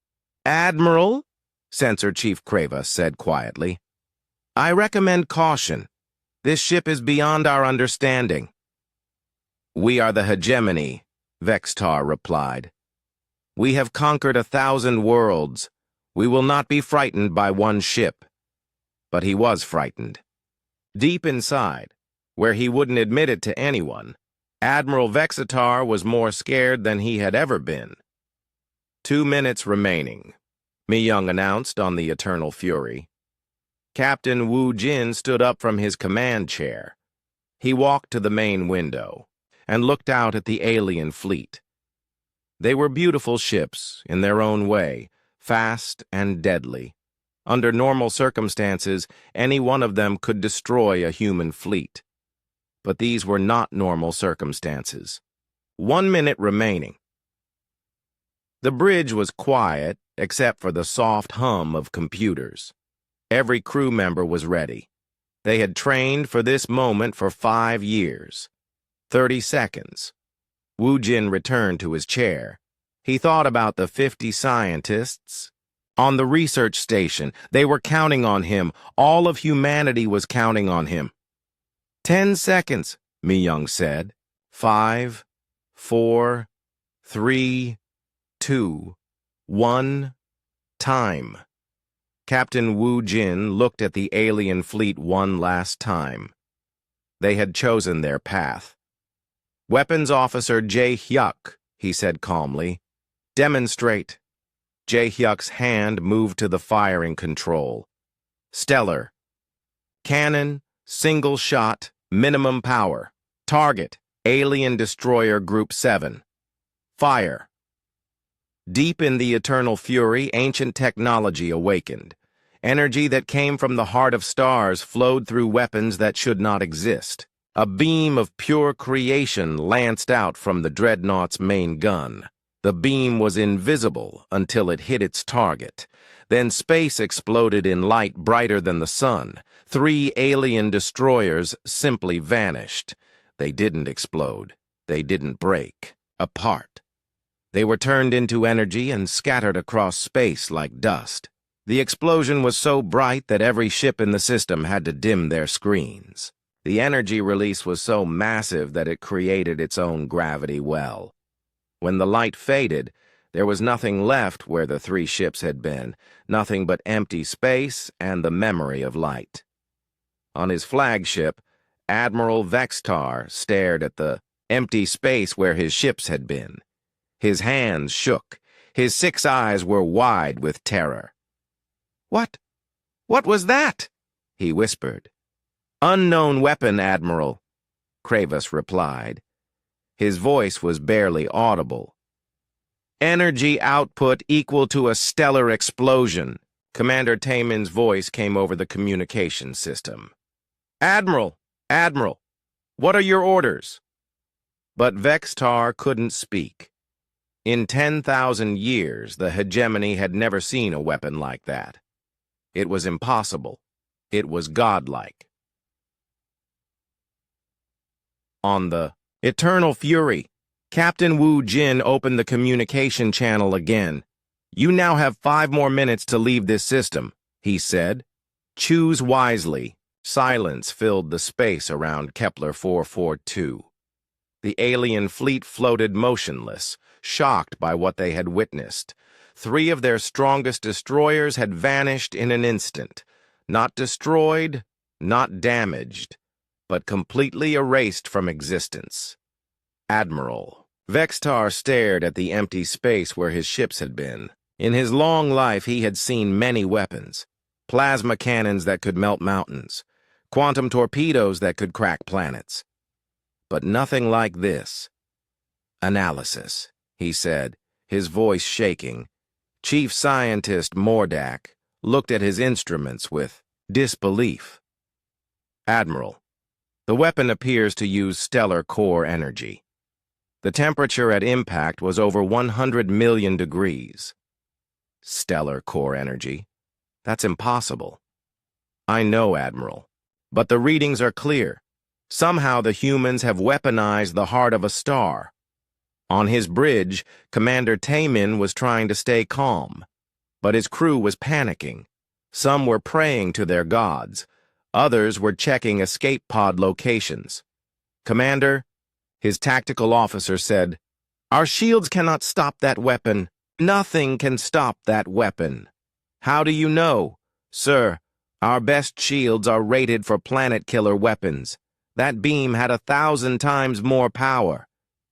Speaker 1: Admiral, Sensor Chief Krava said quietly, I recommend caution. This ship is beyond our understanding. We are the hegemony, Vextar replied. We have conquered 1,000 worlds. We will not be frightened by one ship. But he was frightened. Deep inside, where he wouldn't admit it to anyone, Admiral Vexitar was more scared than he had ever been. 2 minutes remaining, Mi-young announced on the Eternal Fury. Captain Wu Jin stood up from his command chair. He walked to the main window and looked out at the alien fleet. They were beautiful ships in their own way, fast and deadly. Under normal circumstances, any one of them could destroy a human fleet. But these were not normal circumstances. 1 minute remaining. The bridge was quiet, except for the soft hum of computers. Every crew member was ready. They had trained for this moment for 5 years. 30 seconds. Wu Jin returned to his chair. He thought about the 50 scientists on the research station. They were counting on him. All of humanity was counting on him. 10 seconds, Mi-young said. 5, 4, 3, 2, 1, time. Captain Wu Jin looked at the alien fleet one last time. They had chosen their path. Weapons Officer Jae-hyuk, he said calmly. Demonstrate. Jae-hyuk's hand moved to the firing control. Stellar. Cannon, single shot, minimum power. Target, Alien Destroyer Group 7. Fire. Deep in the Eternal Fury, ancient technology awakened. Energy that came from the heart of stars flowed through weapons that should not exist. A beam of pure creation lanced out from the Dreadnought's main gun. The beam was invisible until it hit its target. Then space exploded in light brighter than the sun. 3 alien destroyers simply vanished. They didn't explode. They didn't break. Apart. They were turned into energy and scattered across space like dust. The explosion was so bright that every ship in the system had to dim their screens. The energy release was so massive that it created its own gravity well. When the light faded, there was nothing left where the 3 ships had been, nothing but empty space and the memory of light. On his flagship, Admiral Vextar stared at the empty space where his ships had been. His hands shook. His 6 eyes were wide with terror. What was that? He whispered. Unknown weapon, Admiral, Kravas replied. His voice was barely audible. Energy output equal to a stellar explosion. Commander Taemin's voice came over the communication system. Admiral, what are your orders? But Vextar couldn't speak. In 10,000 years, the hegemony had never seen a weapon like that. It was impossible. It was godlike. On the Eternal Fury, Captain Wu Jin opened the communication channel again. You now have 5 more minutes to leave this system, he said. Choose wisely. Silence filled the space around Kepler 442. The alien fleet floated motionless, shocked by what they had witnessed. 3 of their strongest destroyers had vanished in an instant, not destroyed, not damaged, but completely erased from existence. Admiral. Vextar stared at the empty space where his ships had been. In his long life, he had seen many weapons. Plasma cannons that could melt mountains, quantum torpedoes that could crack planets. But nothing like this. Analysis, he said, his voice shaking. Chief Scientist Mordak looked at his instruments with disbelief. Admiral, the weapon appears to use stellar core energy. The temperature at impact was over 100 million degrees. Stellar core energy? That's impossible. I know, Admiral, but the readings are clear. Somehow the humans have weaponized the heart of a star. On his bridge, Commander Taemin was trying to stay calm, but his crew was panicking. Some were praying to their gods. Others were checking escape pod locations. Commander, his tactical officer said, "Our shields cannot stop that weapon. Nothing can stop that weapon." "How do you know?" "Sir, our best shields are rated for planet-killer weapons. That beam had 1,000 times more power."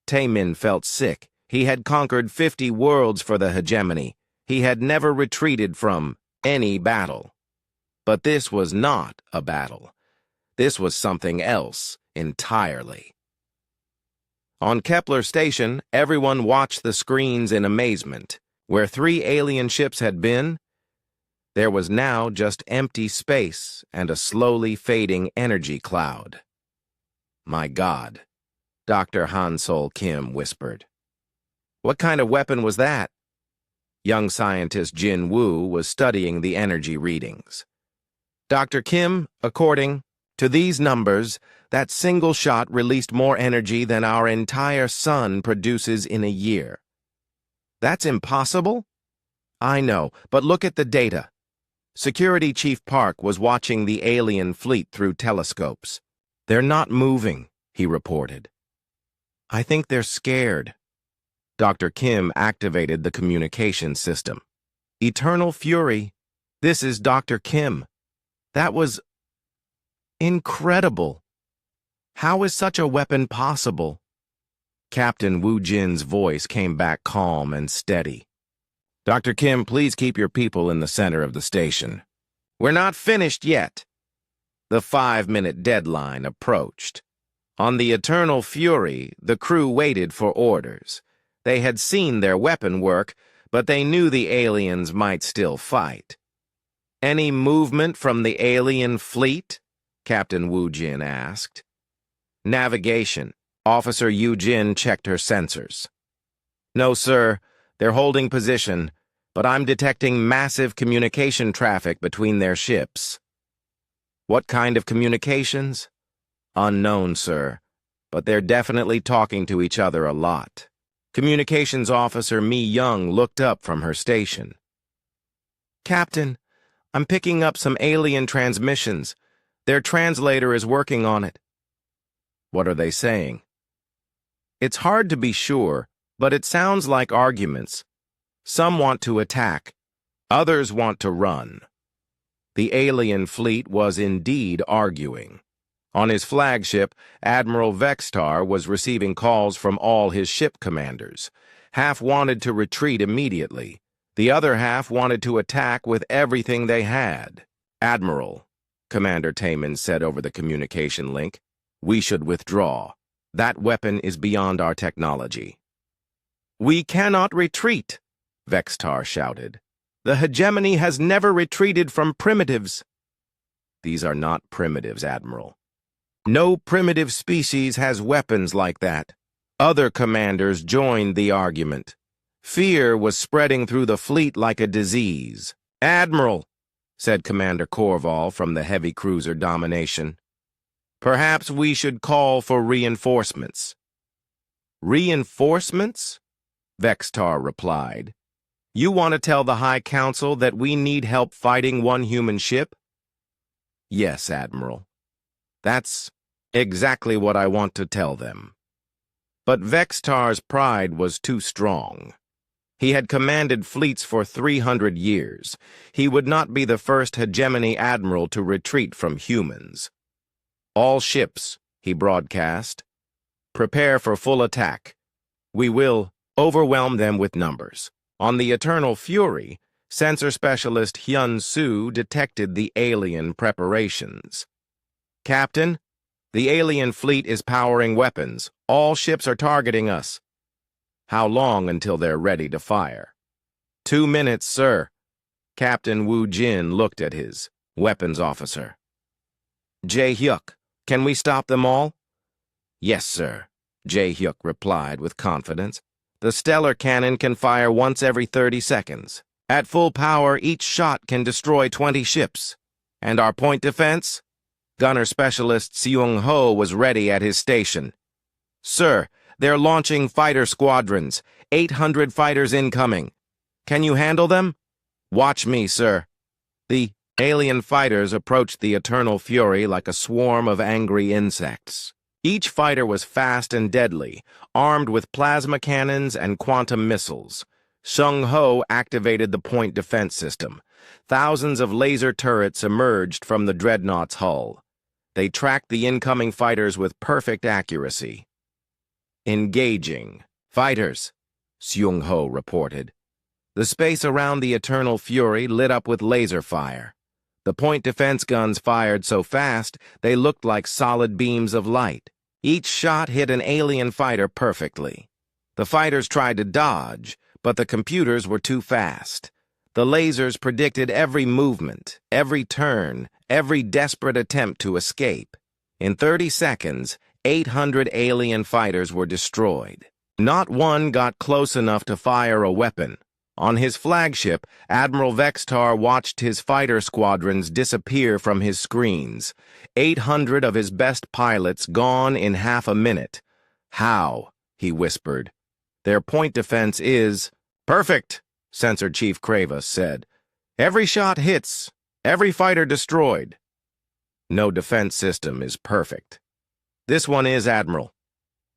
Speaker 1: Taemin felt sick. He had conquered 50 worlds for the hegemony. He had never retreated from any battle. But this was not a battle. This was something else entirely. On Kepler Station, everyone watched the screens in amazement. Where 3 alien ships had been, there was now just empty space and a slowly fading energy cloud. "My God," Dr. Han-Sol Kim whispered. "What kind of weapon was that?" Young scientist Jin Woo was studying the energy readings. "Dr. Kim, according to these numbers, that single shot released more energy than our entire sun produces in a year." "That's impossible?" "I know, but look at the data." Security Chief Park was watching the alien fleet through telescopes. "They're not moving," he reported. "I think they're scared." Dr. Kim activated the communication system. "Eternal Fury, this is Dr. Kim. That was incredible. How is such a weapon possible?" Captain Woo Jin's voice came back calm and steady. "Dr. Kim, please keep your people in the center of the station. We're not finished yet." The 5-minute deadline approached. On the Eternal Fury, the crew waited for orders. They had seen their weapon work, but they knew the aliens might still fight. "Any movement from the alien fleet?" Captain Woo Jin asked. "Navigation." Officer Yu Jin checked her sensors. "No, sir. They're holding position, but I'm detecting massive communication traffic between their ships." "What kind of communications?" "Unknown, sir, but they're definitely talking to each other a lot." Communications Officer Mi Young looked up from her station. "Captain, I'm picking up some alien transmissions. Their translator is working on it." "What are they saying?" "It's hard to be sure, but it sounds like arguments. Some want to attack. Others want to run." The alien fleet was indeed arguing. On his flagship, Admiral Vextar was receiving calls from all his ship commanders. Half wanted to retreat immediately. The other half wanted to attack with everything they had. "Admiral," Commander Taemin said over the communication link, "we should withdraw. That weapon is beyond our technology." "We cannot retreat," Vextar shouted. "The hegemony has never retreated from primitives." "These are not primitives, Admiral. No primitive species has weapons like that." Other commanders joined the argument. Fear was spreading through the fleet like a disease. "Admiral," said Commander Korval from the heavy cruiser Domination, "perhaps we should call for reinforcements." "Reinforcements?" Vextar replied. "You want to tell the High Council that we need help fighting one human ship?" "Yes, Admiral. That's exactly what I want to tell them." But Vextar's pride was too strong. He had commanded fleets for 300 years. He would not be the first hegemony admiral to retreat from humans. "All ships," he broadcast, "prepare for full attack. We will overwhelm them with numbers." On the Eternal Fury, sensor specialist Hyun Soo detected the alien preparations. Captain, the alien fleet is powering weapons. All ships are targeting us. How long until they're ready to fire? 2 minutes, sir. Captain Wu Jin looked at his weapons officer. Jae-hyuk, can we stop them all? Yes, sir, Jae-hyuk replied with confidence. The stellar cannon can fire once every 30 seconds. At full power, each shot can destroy 20 ships. And our point defense? Gunner Specialist Seung-ho was ready at his station. Sir, they're launching fighter squadrons. 800 fighters incoming. Can you handle them? Watch me, sir. The alien fighters approached the Eternal Fury like a swarm of angry insects. Each fighter was fast and deadly, armed with plasma cannons and quantum missiles. Seung-ho activated the point defense system. Thousands of laser turrets emerged from the Dreadnought's hull. They tracked the incoming fighters with perfect accuracy. Engaging. Fighters, Seung-ho reported. The space around the Eternal Fury lit up with laser fire. The point defense guns fired so fast, they looked like solid beams of light. Each shot hit an alien fighter perfectly. The fighters tried to dodge, but the computers were too fast. The lasers predicted every movement, every turn, every desperate attempt to escape. In 30 seconds, 800 alien fighters were destroyed. Not one got close enough to fire a weapon. On his flagship, Admiral Vextar watched his fighter squadrons disappear from his screens. 800 of his best pilots gone in half a minute. How? He whispered. Their point defense is perfect, Sensor Chief Kravas said. Every shot hits, every fighter destroyed. No defense system is perfect. This one is, Admiral.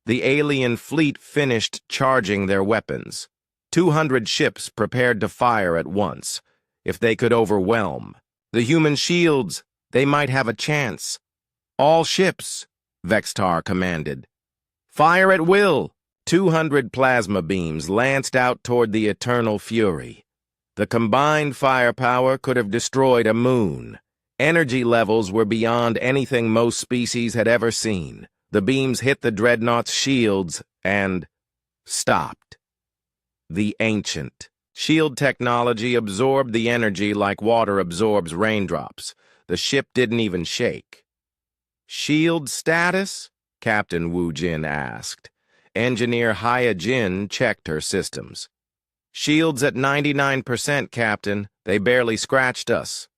Speaker 1: The alien fleet finished charging their weapons. 200 ships prepared to fire at once. If they could overwhelm the human shields, they might have a chance. All ships, Vextar commanded. Fire at will! 200 plasma beams lanced out toward the Eternal Fury. The combined firepower could have destroyed a moon. Energy levels were beyond anything most species had ever seen. The beams hit the Dreadnought's shields and stopped. The ancient shield technology absorbed the energy like water absorbs raindrops. The ship didn't even shake. Shield status? Captain Wu Jin asked. Engineer Haya Jin checked her systems. Shields at 99%, Captain. They barely scratched us.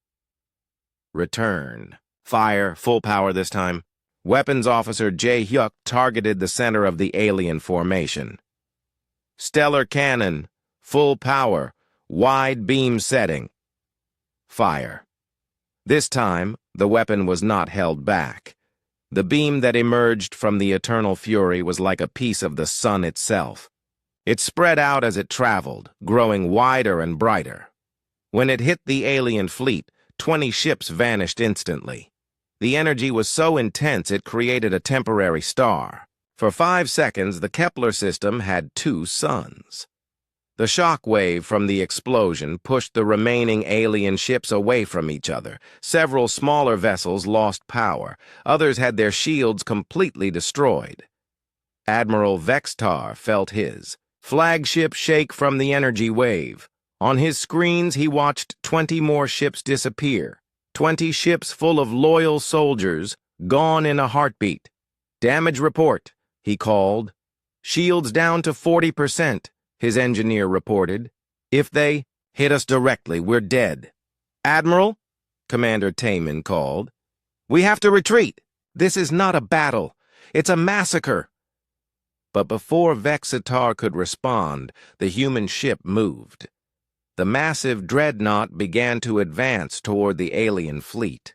Speaker 1: Return. Fire, full power this time. Weapons Officer Jae-hyuk targeted the center of the alien formation. Stellar cannon, full power, wide beam setting. Fire. This time, the weapon was not held back. The beam that emerged from the Eternal Fury was like a piece of the sun itself. It spread out as it traveled, growing wider and brighter. When it hit the alien fleet, 20 ships vanished instantly. The energy was so intense it created a temporary star. For 5 seconds, the Kepler system had 2 suns. The shock wave from the explosion pushed the remaining alien ships away from each other. Several smaller vessels lost power. Others had their shields completely destroyed. Admiral Vextar felt his flagship shake from the energy wave. On his screens, he watched 20 more ships disappear. 20 ships full of loyal soldiers, gone in a heartbeat. Damage report, he called. Shields down to 40%. His engineer reported. If they hit us directly, we're dead. Admiral, Commander Taman called. We have to retreat. This is not a battle. It's a massacre. But before Vexitar could respond, the human ship moved. The massive Dreadnought began to advance toward the alien fleet.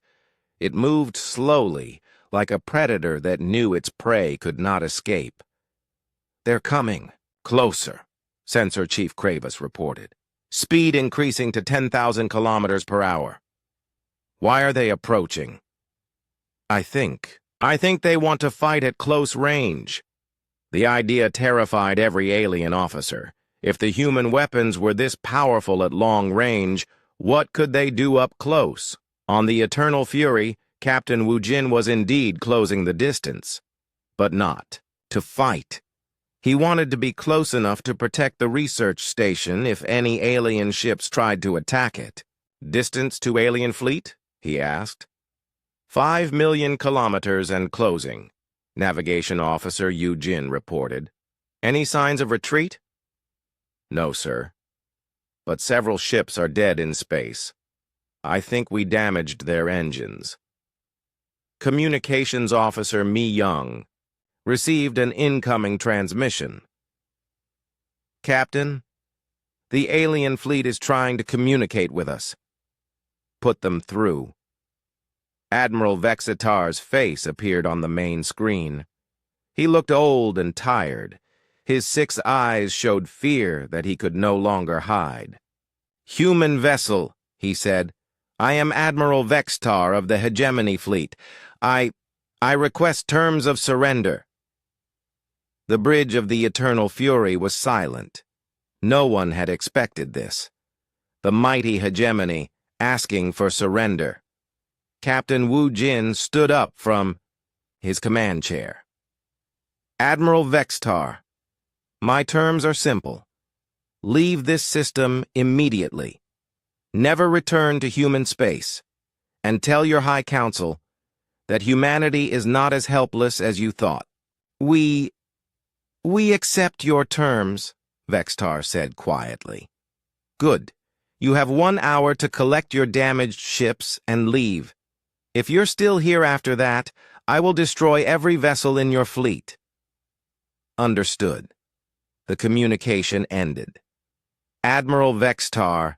Speaker 1: It moved slowly, like a predator that knew its prey could not escape. They're coming. Closer. Sensor Chief Kravas reported. Speed increasing to 10,000 kilometers per hour. Why are they approaching? I think they want to fight at close range. The idea terrified every alien officer. If the human weapons were this powerful at long range, what could they do up close? On the Eternal Fury, Captain Wu Jin was indeed closing the distance, but not to fight. He wanted to be close enough to protect the research station if any alien ships tried to attack it. Distance to alien fleet? He asked. 5 million kilometers and closing, Navigation Officer Yu Jin reported. Any signs of retreat? No, sir. But several ships are dead in space. I think we damaged their engines. Communications Officer Mi Young received an incoming transmission. Captain, the alien fleet is trying to communicate with us. Put them through. Admiral Vexitar's face appeared on the main screen. He looked old and tired. His 6 eyes showed fear that he could no longer hide. Human vessel, he said. I am Admiral Vexitar of the Hegemony Fleet. I request terms of surrender. The bridge of the Eternal Fury was silent. No one had expected this. The mighty Hegemony asking for surrender. Captain Wu Jin stood up from his command chair. Admiral Vexitar, my terms are simple. Leave this system immediately. Never return to human space. And tell your High Council that humanity is not as helpless as you thought. We accept your terms, Vexitar said quietly. Good. You have 1 hour to collect your damaged ships and leave. If you're still here after that, I will destroy every vessel in your fleet. Understood. The communication ended. Admiral Vexitar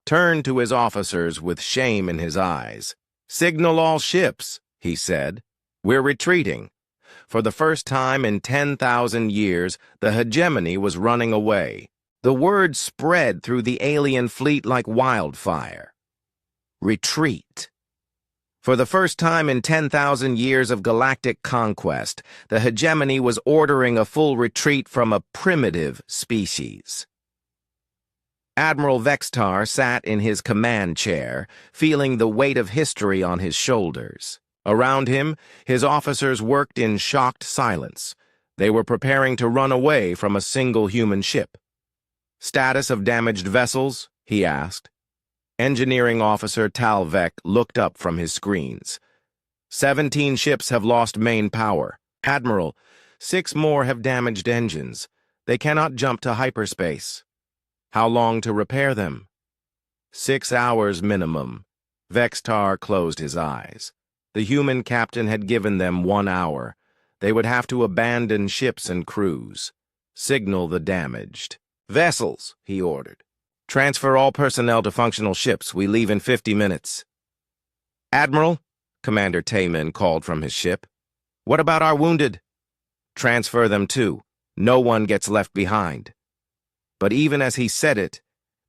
Speaker 1: turned to his officers with shame in his eyes. Signal all ships, he said. We're retreating. For the first time in 10,000 years, the hegemony was running away. The word spread through the alien fleet like wildfire. Retreat. For the first time in 10,000 years of galactic conquest, the hegemony was ordering a full retreat from a primitive species. Admiral Vexitar sat in his command chair, feeling the weight of history on his shoulders. Around him, his officers worked in shocked silence. They were preparing to run away from a single human ship. Status of damaged vessels? He asked. Engineering Officer Talvek looked up from his screens. 17 ships have lost main power. Admiral, 6 more have damaged engines. They cannot jump to hyperspace. How long to repair them? 6 hours minimum. Vexitar closed his eyes. The human captain had given them 1 hour. They would have to abandon ships and crews. Signal the damaged. Vessels, he ordered. Transfer all personnel to functional ships. We leave in 50 minutes. Admiral, Commander Taemin called from his ship. What about our wounded? Transfer them too. No one gets left behind. But even as he said it,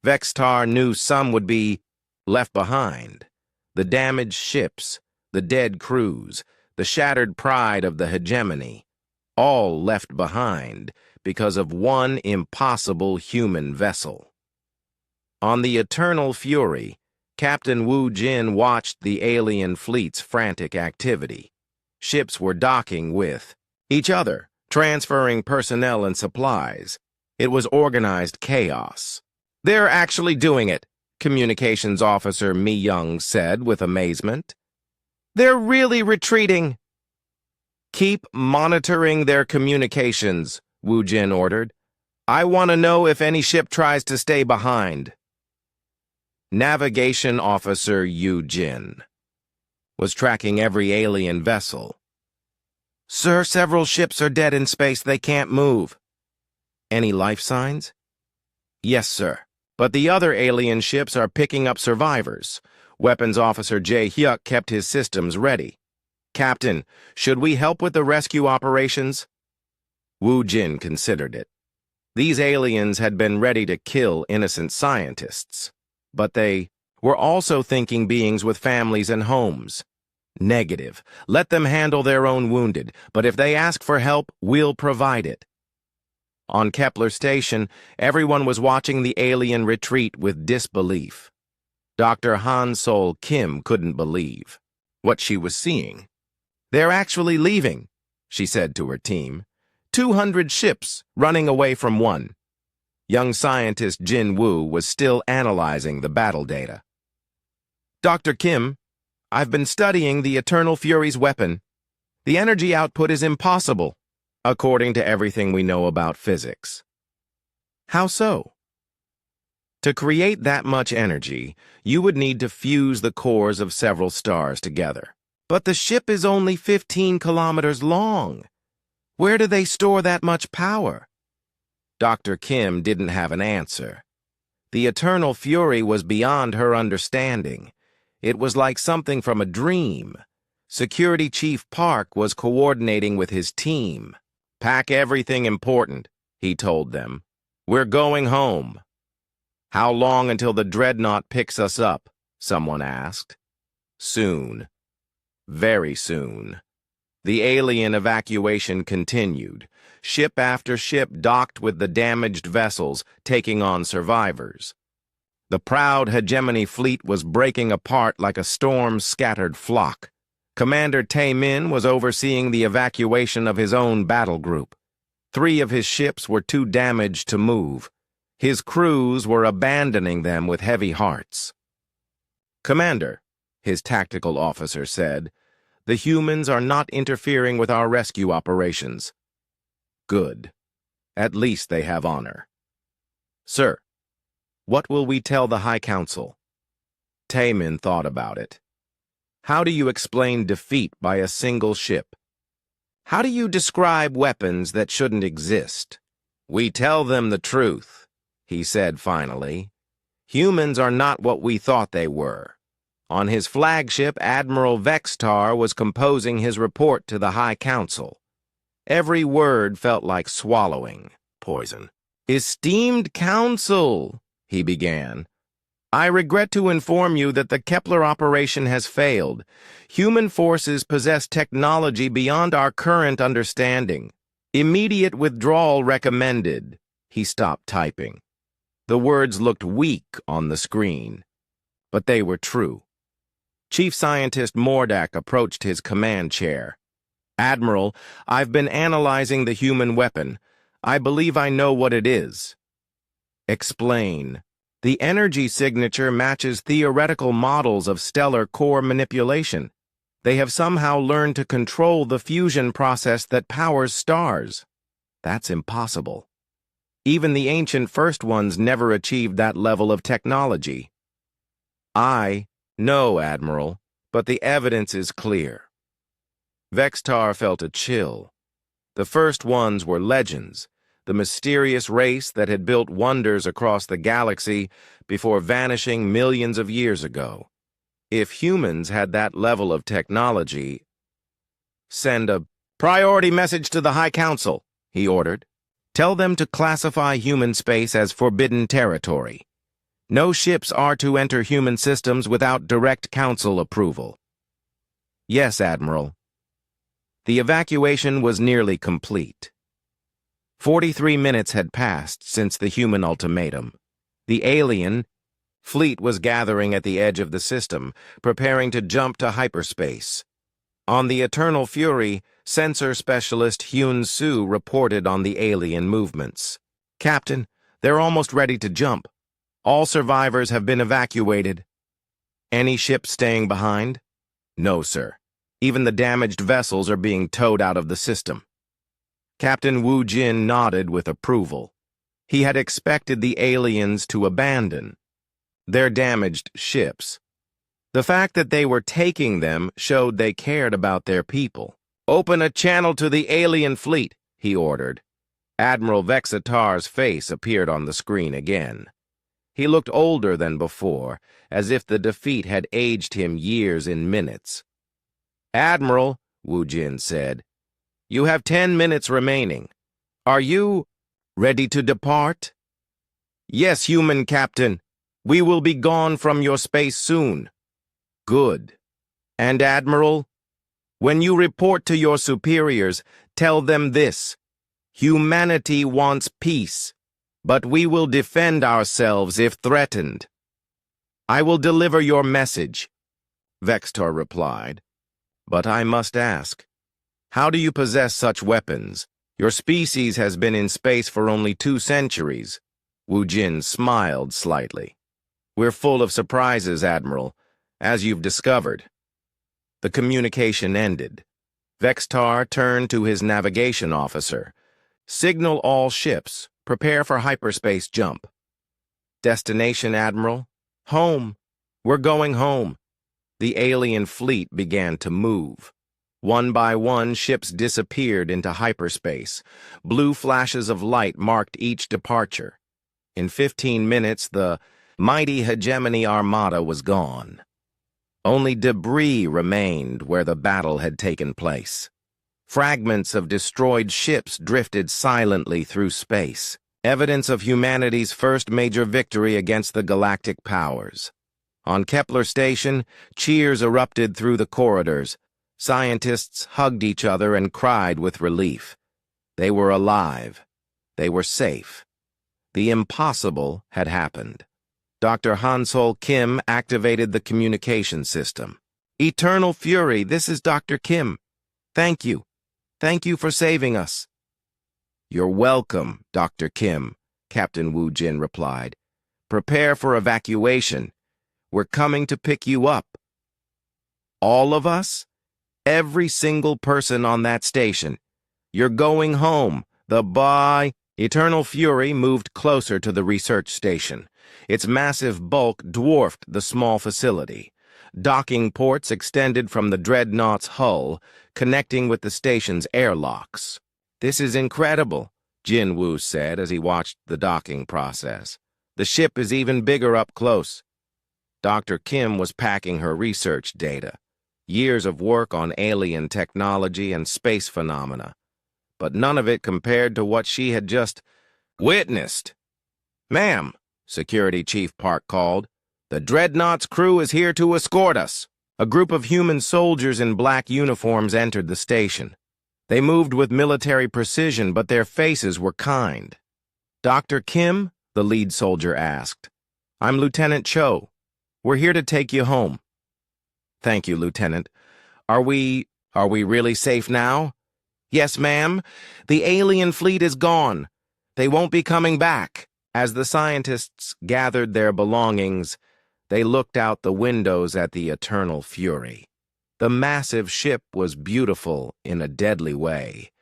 Speaker 1: Vexitar knew some would be left behind. The damaged ships, the dead crews, the shattered pride of the hegemony, all left behind because of one impossible human vessel. On the Eternal Fury, Captain Wu Jin watched the alien fleet's frantic activity. Ships were docking with each other, transferring personnel and supplies. It was organized chaos. They're actually doing it, Communications Officer Mi Young said with amazement. They're really retreating. Keep monitoring their communications, Wu Jin ordered. I want to know if any ship tries to stay behind. Navigation Officer Yu Jin was tracking every alien vessel. Sir, several ships are dead in space. They can't move. Any life signs? Yes, sir. But the other alien ships are picking up survivors. Weapons Officer Jae Hyuk kept his systems ready. Captain, should we help with the rescue operations? Wu Jin considered it. These aliens had been ready to kill innocent scientists. But they were also thinking beings with families and homes. Negative. Let them handle their own wounded, but if they ask for help, we'll provide it. On Kepler Station, everyone was watching the alien retreat with disbelief. Dr. Han Sol Kim couldn't believe. what she was seeing. "They're actually leaving," she said to her team. 200 ships running away from one. Young scientist Jin Woo was still analyzing the battle data. "Dr. Kim, I've been studying the Eternal Fury's weapon. The energy output is impossible, according to everything we know about physics." "How so?" "To create that much energy, you would need to fuse the cores of several stars together. But the ship is only 15 kilometers long. Where do they store that much power?" Dr. Kim didn't have an answer. The Eternal Fury was beyond her understanding. It was like something from a dream. Security Chief Park was coordinating with his team. "Pack everything important," he told them. "We're going home." "How long until the Dreadnought picks us up?" someone asked. "Soon. Very soon." The alien evacuation continued. Ship after ship docked with the damaged vessels, taking on survivors. The proud hegemony fleet was breaking apart like a storm-scattered flock. Commander Tae-min was overseeing the evacuation of his own battle group. 3 of his ships were too damaged to move. His crews were abandoning them with heavy hearts. "Commander," his tactical officer said, "the humans are not interfering with our rescue operations." "Good. At least they have honor." "Sir, what will we tell the High Council?" Taemin thought about it. "How do you explain defeat by a single ship? How do you describe weapons that shouldn't exist?" "We tell them the truth," he said finally. "Humans are not what we thought they were." On his flagship, Admiral Vextar was composing his report to the High Council. Every word felt like swallowing poison. "Esteemed Council," he began, "I regret to inform you that the Kepler operation has failed. Human forces possess technology beyond our current understanding. Immediate withdrawal recommended." He stopped typing. The words looked weak on the screen, but they were true. Chief Scientist Mordak approached his command chair. "Admiral, I've been analyzing the human weapon. I believe I know what it is." "Explain." "The energy signature matches theoretical models of stellar core manipulation. They have somehow learned to control the fusion process that powers stars." "That's impossible. Even the ancient first ones never achieved that level of technology." "I know, Admiral, but the evidence is clear." Vextar felt a chill. The first ones were legends, the mysterious race that had built wonders across the galaxy before vanishing millions of years ago. If humans had that level of technology... "Send a priority message to the High Council," he ordered. "Tell them to classify human space as forbidden territory. No ships are to enter human systems without direct council approval." "Yes, Admiral." The evacuation was nearly complete. 43 minutes had passed since the human ultimatum. The alien fleet was gathering at the edge of the system, preparing to jump to hyperspace. On the Eternal Fury, sensor specialist Hyun Soo reported on the alien movements. "Captain, they're almost ready to jump. All survivors have been evacuated." "Any ships staying behind?" "No, sir. Even the damaged vessels are being towed out of the system." Captain Wu Jin nodded with approval. He had expected the aliens to abandon their damaged ships. The fact that they were taking them showed they cared about their people. "Open a channel to the alien fleet," he ordered. Admiral Vexatar's face appeared on the screen again. He looked older than before, as if the defeat had aged him years in minutes. "Admiral," Wu Jin said, "you have 10 minutes remaining. Are you ready to depart?" "Yes, human captain. We will be gone from your space soon." "Good. And Admiral, when you report to your superiors, tell them this: humanity wants peace, but we will defend ourselves if threatened." "I will deliver your message," Vextar replied. But I must ask, how do you possess such weapons? Your species has been in space for only 2 centuries. Wu Jin smiled slightly. We're full of surprises, Admiral, as you've discovered. The communication ended. Vextar turned to his navigation officer. Signal all ships. Prepare for hyperspace jump. Destination, Admiral? Home. We're going home. The alien fleet began to move. One by one, ships disappeared into hyperspace. Blue flashes of light marked each departure. In 15 minutes, the mighty hegemony armada was gone. Only debris remained where the battle had taken place. Fragments of destroyed ships drifted silently through space, evidence of humanity's first major victory against the galactic powers. On Kepler Station, cheers erupted through the corridors. Scientists hugged each other and cried with relief. They were alive. They were safe. The impossible had happened. Dr. Hansol Kim activated the communication system. Eternal Fury, this is Dr. Kim. Thank you. Thank you for saving us. You're welcome, Dr. Kim, Captain Wu Jin replied. Prepare for evacuation. We're coming to pick you up. All of us? Every single person on that station. You're going home. The bye. Eternal Fury moved closer to the research station. Its massive bulk dwarfed the small facility. Docking ports extended from the Dreadnought's hull, connecting with the station's airlocks. This is incredible, Jin Woo said as he watched the docking process. The ship is even bigger up close. Dr. Kim was packing her research data. Years of work on alien technology and space phenomena. But none of it compared to what she had just witnessed. Ma'am, Security Chief Park called, the Dreadnought's crew is here to escort us. A group of human soldiers in black uniforms entered the station. They moved with military precision, but their faces were kind. Dr. Kim? The lead soldier asked. I'm Lieutenant Cho. We're here to take you home. Thank you, Lieutenant. Are we really safe now? Yes, ma'am. The alien fleet is gone. They won't be coming back. As the scientists gathered their belongings, they looked out the windows at the Eternal Fury. The massive ship was beautiful in a deadly way.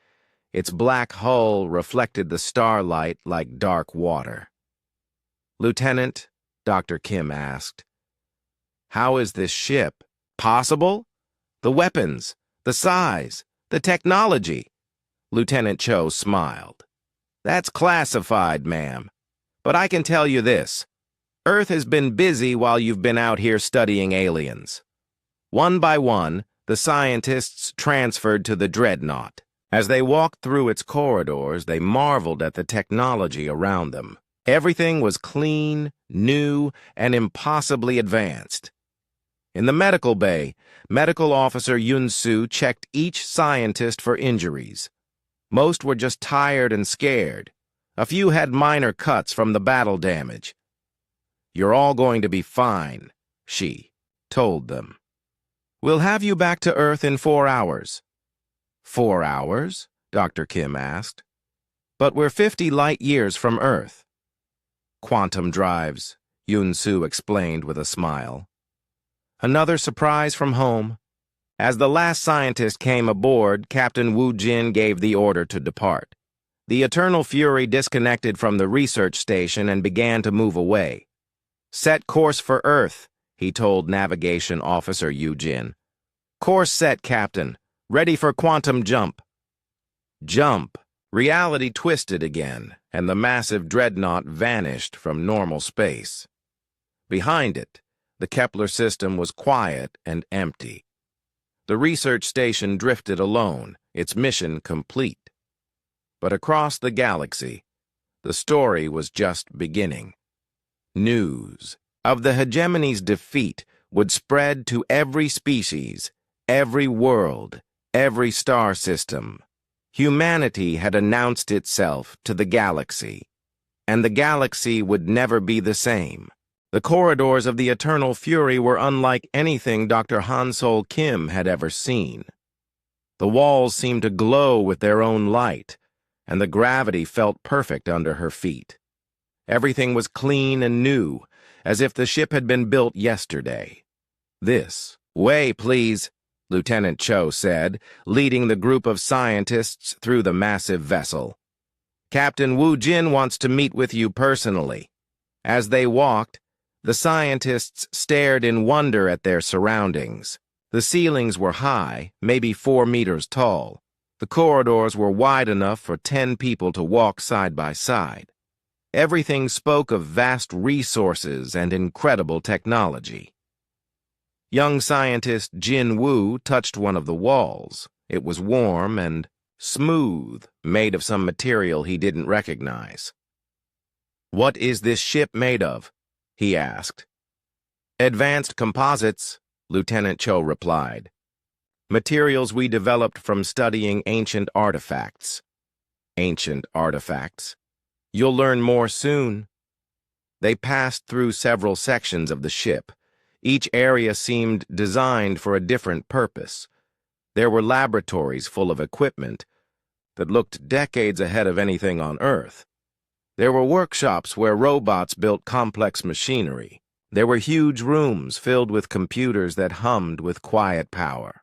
Speaker 1: Its black hull reflected the starlight like dark water. Lieutenant, Dr. Kim asked, how is this ship possible? The weapons, the size, the technology. Lieutenant Cho smiled. That's classified, ma'am. But I can tell you this. Earth has been busy while you've been out here studying aliens. One by one, the scientists transferred to the Dreadnought. As they walked through its corridors, they marveled at the technology around them. Everything was clean, new, and impossibly advanced. In the medical bay, Medical Officer Yun Su checked each scientist for injuries. Most were just tired and scared. A few had minor cuts from the battle damage. You're all going to be fine, she told them. We'll have you back to Earth in 4 hours. 4 hours? Dr. Kim asked. But we're 50 light years from Earth. Quantum drives, Yun Su explained with a smile. Another surprise from home. As the last scientist came aboard, Captain Wu Jin gave the order to depart. The Eternal Fury disconnected from the research station and began to move away. Set course for Earth, he told Navigation Officer Yu Jin. Course set, Captain. Ready for quantum jump. Jump. Reality twisted again, and the massive Dreadnought vanished from normal space. Behind it, the Kepler system was quiet and empty. The research station drifted alone, its mission complete. But across the galaxy, the story was just beginning. News of the hegemony's defeat would spread to every species, every world, every star system. Humanity had announced itself to the galaxy, and the galaxy would never be the same. The corridors of the Eternal Fury were unlike anything Dr. Hansol Kim had ever seen. The walls seemed to glow with their own light, and the gravity felt perfect under her feet. Everything was clean and new, as if the ship had been built yesterday. "This way, please," Lieutenant Cho said, leading the group of scientists through the massive vessel. "Captain Wu Jin wants to meet with you personally." As they walked, the scientists stared in wonder at their surroundings. The ceilings were high, maybe 4 meters tall. The corridors were wide enough for 10 people to walk side by side. Everything spoke of vast resources and incredible technology. Young scientist Jin Woo touched one of the walls. It was warm and smooth, made of some material he didn't recognize. "What is this ship made of?" he asked. "Advanced composites," Lieutenant Cho replied. "Materials we developed from studying ancient artifacts." "Ancient artifacts? You'll learn more soon." They passed through several sections of the ship. Each area seemed designed for a different purpose. There were laboratories full of equipment that looked decades ahead of anything on Earth. There were workshops where robots built complex machinery. There were huge rooms filled with computers that hummed with quiet power.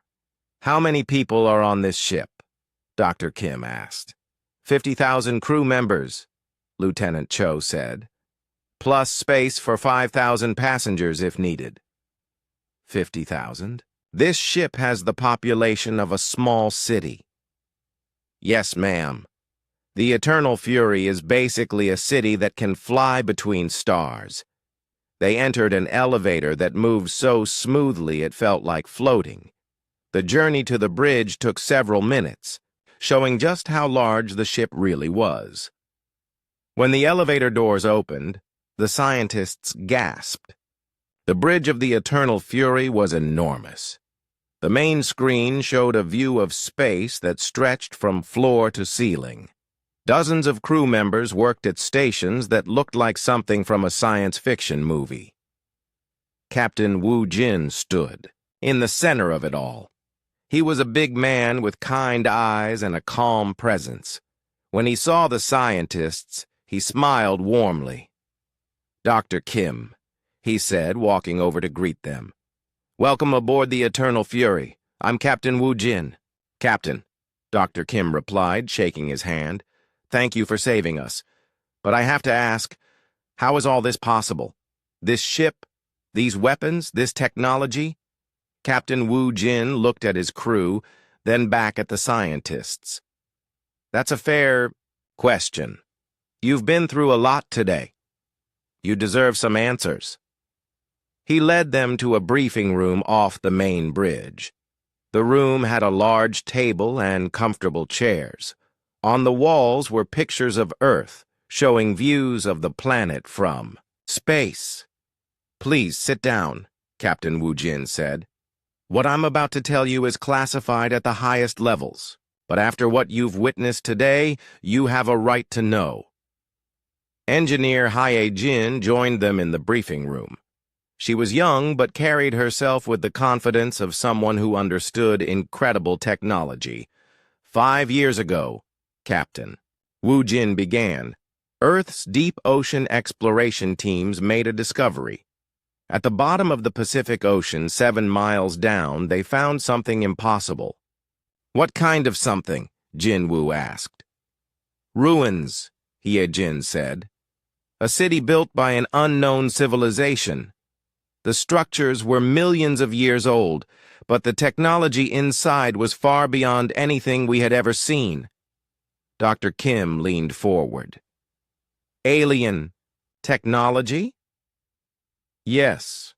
Speaker 1: "How many people are on this ship?" Dr. Kim asked. 50,000 crew members," Lieutenant Cho said. "Plus space for 5,000 passengers if needed." 50,000? This ship has the population of a small city. "Yes, ma'am. The Eternal Fury is basically a city that can fly between stars." They entered an elevator that moved so smoothly it felt like floating. The journey to the bridge took several minutes, showing just how large the ship really was. When the elevator doors opened, the scientists gasped. The bridge of the Eternal Fury was enormous. The main screen showed a view of space that stretched from floor to ceiling. Dozens of crew members worked at stations that looked like something from a science fiction movie. Captain Wu Jin stood, in the center of it all. He was a big man with kind eyes and a calm presence. When he saw the scientists, he smiled warmly. "Dr. Kim," he said, walking over to greet them. "Welcome aboard the Eternal Fury. I'm Captain Wu Jin." "Captain," Dr. Kim replied, shaking his hand. "Thank you for saving us. But I have to ask, how is all this possible? This ship, these weapons, this technology?" Captain Wu Jin looked at his crew, then back at the scientists. "That's a fair question. You've been through a lot today. You deserve some answers." He led them to a briefing room off the main bridge. The room had a large table and comfortable chairs. On the walls were pictures of Earth, showing views of the planet from space. "Please sit down," Captain Wu Jin said. "What I'm about to tell you is classified at the highest levels, but after what you've witnessed today, you have a right to know." Engineer Hae Jin joined them in the briefing room. She was young but carried herself with the confidence of someone who understood incredible technology. 5 years ago, Captain, Wu Jin began, Earth's deep ocean exploration teams made a discovery. At the bottom of the Pacific Ocean, 7 miles down, they found something impossible. "What kind of something?" Jin Wu asked. "Ruins," Hae Jin said. "A city built by an unknown civilization. The structures were millions of years old, but the technology inside was far beyond anything we had ever seen." Dr. Kim leaned forward. "Alien technology?" "Yes,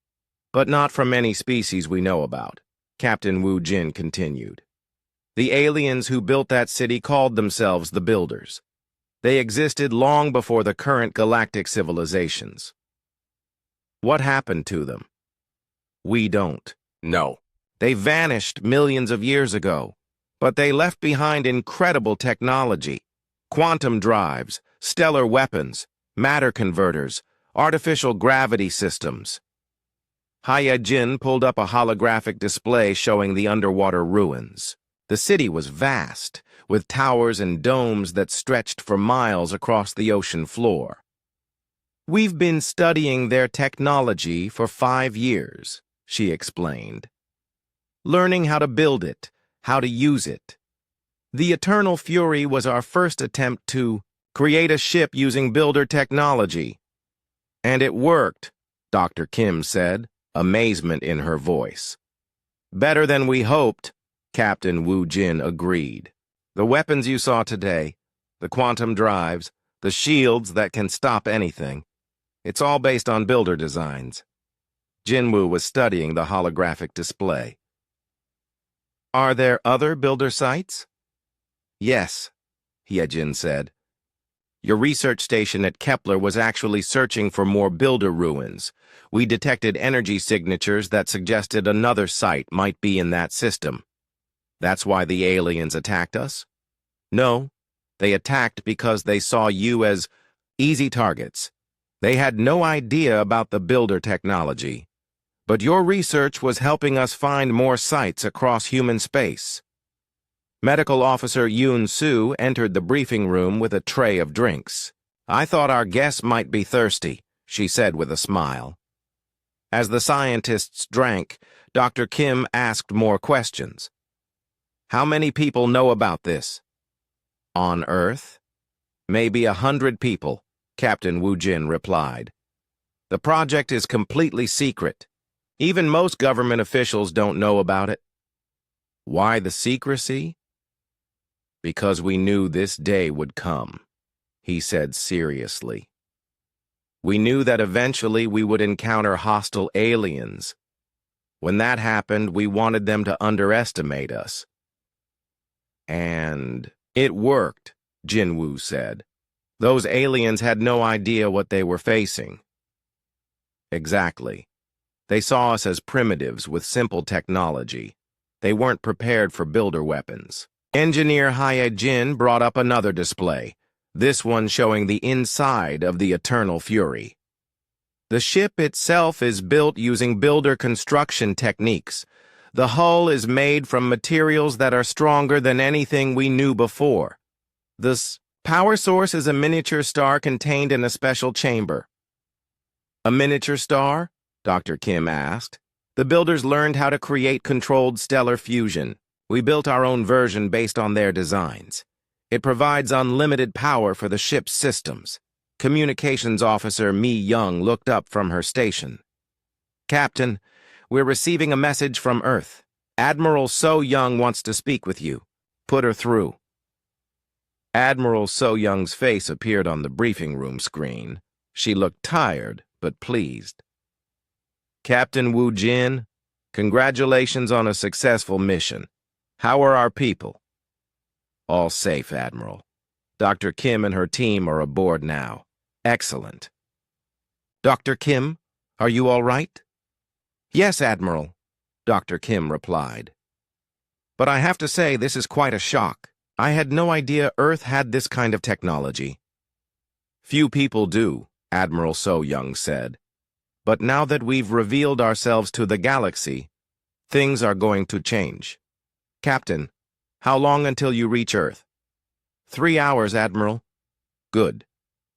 Speaker 1: but not from any species we know about," Captain Wu Jin continued. "The aliens who built that city called themselves the Builders. They existed long before the current galactic civilizations. What happened to them? We don't know. They vanished millions of years ago, but they left behind incredible technology, quantum drives, stellar weapons, matter converters, artificial gravity systems. Jin pulled up a holographic display showing the underwater ruins. The city was vast, with towers and domes that stretched for miles across the ocean floor. "We've been studying their technology for 5 years," she explained. "Learning how to build it, how to use it. The Eternal Fury was our first attempt to create a ship using builder technology. And it worked," Dr. Kim said, amazement in her voice. "Better than we hoped," Captain Wu Jin agreed. "The weapons you saw today, the quantum drives, the shields that can stop anything, it's all based on builder designs." Jinwoo was studying the holographic display. "Are there other builder sites?" "Yes," Jin said. "Your research station at Kepler was actually searching for more builder ruins. We detected energy signatures that suggested another site might be in that system. That's why the aliens attacked us?" "No, they attacked because they saw you as easy targets. They had no idea about the builder technology. But your research was helping us find more sites across human space." Medical Officer Yoon Soo entered the briefing room with a tray of drinks. "I thought our guests might be thirsty," she said with a smile. As the scientists drank, Dr. Kim asked more questions. "How many people know about this?" "On Earth? Maybe 100 people," Captain Wu Jin replied. "The project is completely secret. Even most government officials don't know about it." "Why the secrecy?" "Because we knew this day would come," he said seriously. "We knew that eventually we would encounter hostile aliens. When that happened, we wanted them to underestimate us. And it worked," Jinwoo said. "Those aliens had no idea what they were facing." "Exactly. They saw us as primitives with simple technology. They weren't prepared for builder weapons." Engineer Jin brought up another display, this one showing the inside of the Eternal Fury. "The ship itself is built using builder construction techniques. The hull is made from materials that are stronger than anything we knew before. The power source is a miniature star contained in a special chamber." "A miniature star?" Dr. Kim asked. "The builders learned how to create controlled stellar fusion. We built our own version based on their designs. It provides unlimited power for the ship's systems." Communications Officer Mi Young looked up from her station. "Captain, we're receiving a message from Earth. Admiral So Young wants to speak with you. Put her through." Admiral So Young's face appeared on the briefing room screen. She looked tired, but pleased. "Captain Wu Jin, congratulations on a successful mission. How are our people?" "All safe, Admiral. Dr. Kim and her team are aboard now." "Excellent." "Dr. Kim, are you all right?" "Yes, Admiral," Dr. Kim replied. "But I have to say this is quite a shock. I had no idea Earth had this kind of technology." "Few people do," Admiral So Young said. "But now that we've revealed ourselves to the galaxy, things are going to change. Captain, how long until you reach Earth?" 3 hours, Admiral." "Good.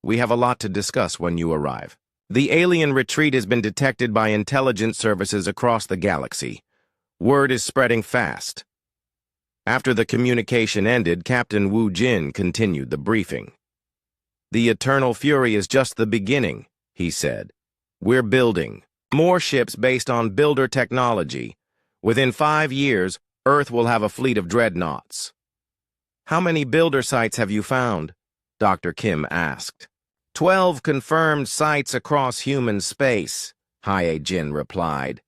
Speaker 1: We have a lot to discuss when you arrive. The alien retreat has been detected by intelligence services across the galaxy. Word is spreading fast." After the communication ended, Captain Wu Jin continued the briefing. "The Eternal Fury is just the beginning," he said. "We're building more ships based on builder technology. Within 5 years, Earth will have a fleet of dreadnoughts." "How many builder sites have you found?" Dr. Kim asked. 12 confirmed sites across human space," Jin replied.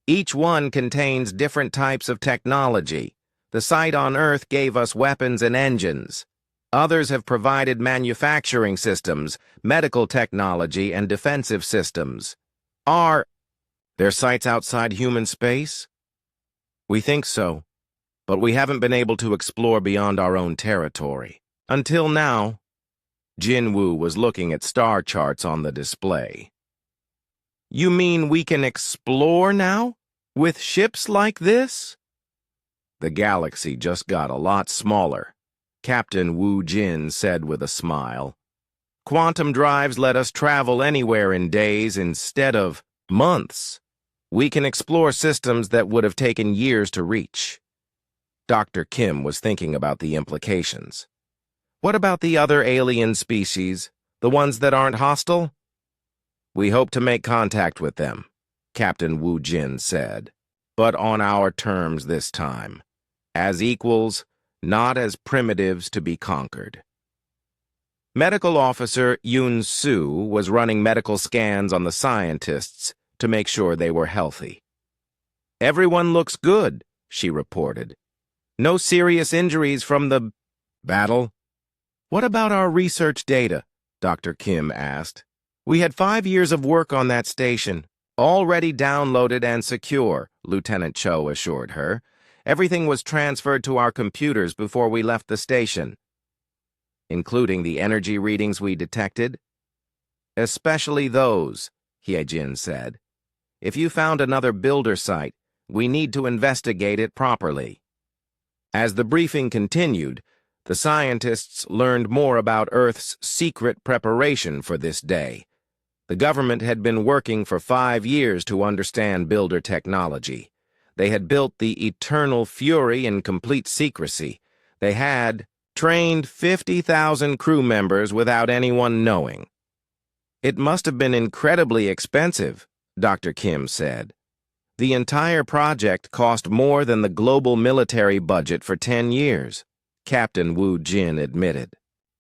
Speaker 1: "Each one contains different types of technology. The site on Earth gave us weapons and engines. Others have provided manufacturing systems, medical technology, and defensive systems. Are there sites outside human space?" "We think so, but we haven't been able to explore beyond our own territory. Until now." Jinwoo was looking at star charts on the display. You mean we can explore now? With ships like this? The galaxy just got a lot smaller, Captain Wu Jin said with a smile. Quantum drives let us travel anywhere in days instead of months. We can explore systems that would have taken years to reach. Dr. Kim was thinking about the implications. What about the other alien species, the ones that aren't hostile? We hope to make contact with them, Captain Wu Jin said, but on our terms this time, as equals, not as primitives to be conquered. Medical Officer Yun Su was running medical scans on the scientists to make sure they were healthy. Everyone looks good, she reported. No serious injuries from the battle. What about our research data? Dr. Kim asked. We had 5 years of work on that station, already downloaded and secure, Lieutenant Cho assured her. Everything was transferred to our computers before we left the station, including the energy readings we detected. Especially those, Hyejin said. If you found another builder site, we need to investigate it properly. As the briefing continued, the scientists learned more about Earth's secret preparation for this day. The government had been working for 5 years to understand builder technology. They had built the Eternal Fury in complete secrecy. They had trained 50,000 crew members without anyone knowing. It must have been incredibly expensive, Dr. Kim said. The entire project cost more than the global military budget for 10 years, Captain Wu Jin admitted.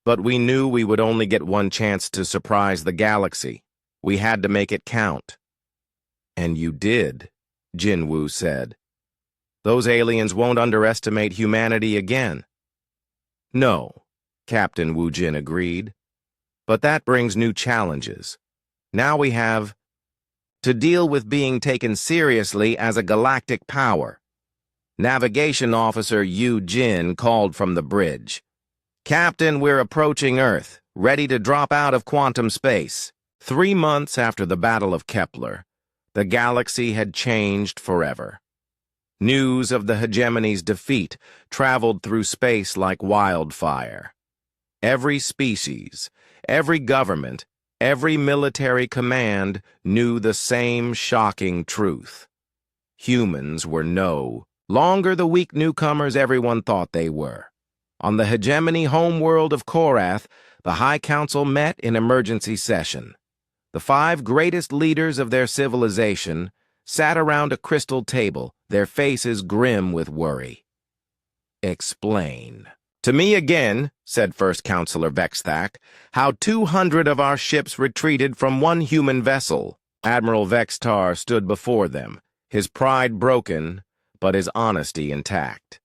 Speaker 1: But we knew we would only get one chance to surprise the galaxy. We had to make it count. And you did, Jin Wu said. Those aliens won't underestimate humanity again. No, Captain Wu Jin agreed. But that brings new challenges. Now we have to deal with being taken seriously as a galactic power. Navigation Officer Yu Jin called from the bridge. Captain, we're approaching Earth, ready to drop out of quantum space. 3 months after the Battle of Kepler, the galaxy had changed forever. News of the hegemony's defeat traveled through space like wildfire. Every species, every government, every military command knew the same shocking truth. Humans were no longer the weak newcomers everyone thought they were. On the hegemony homeworld of Korath, the High Council met in emergency session. The 5 greatest leaders of their civilization sat around a crystal table, their faces grim with worry. Explain. To me again, said First Counselor Vexthak, how 200 of our ships retreated from one human vessel. Admiral Vextar stood before them, his pride broken, but his honesty intact.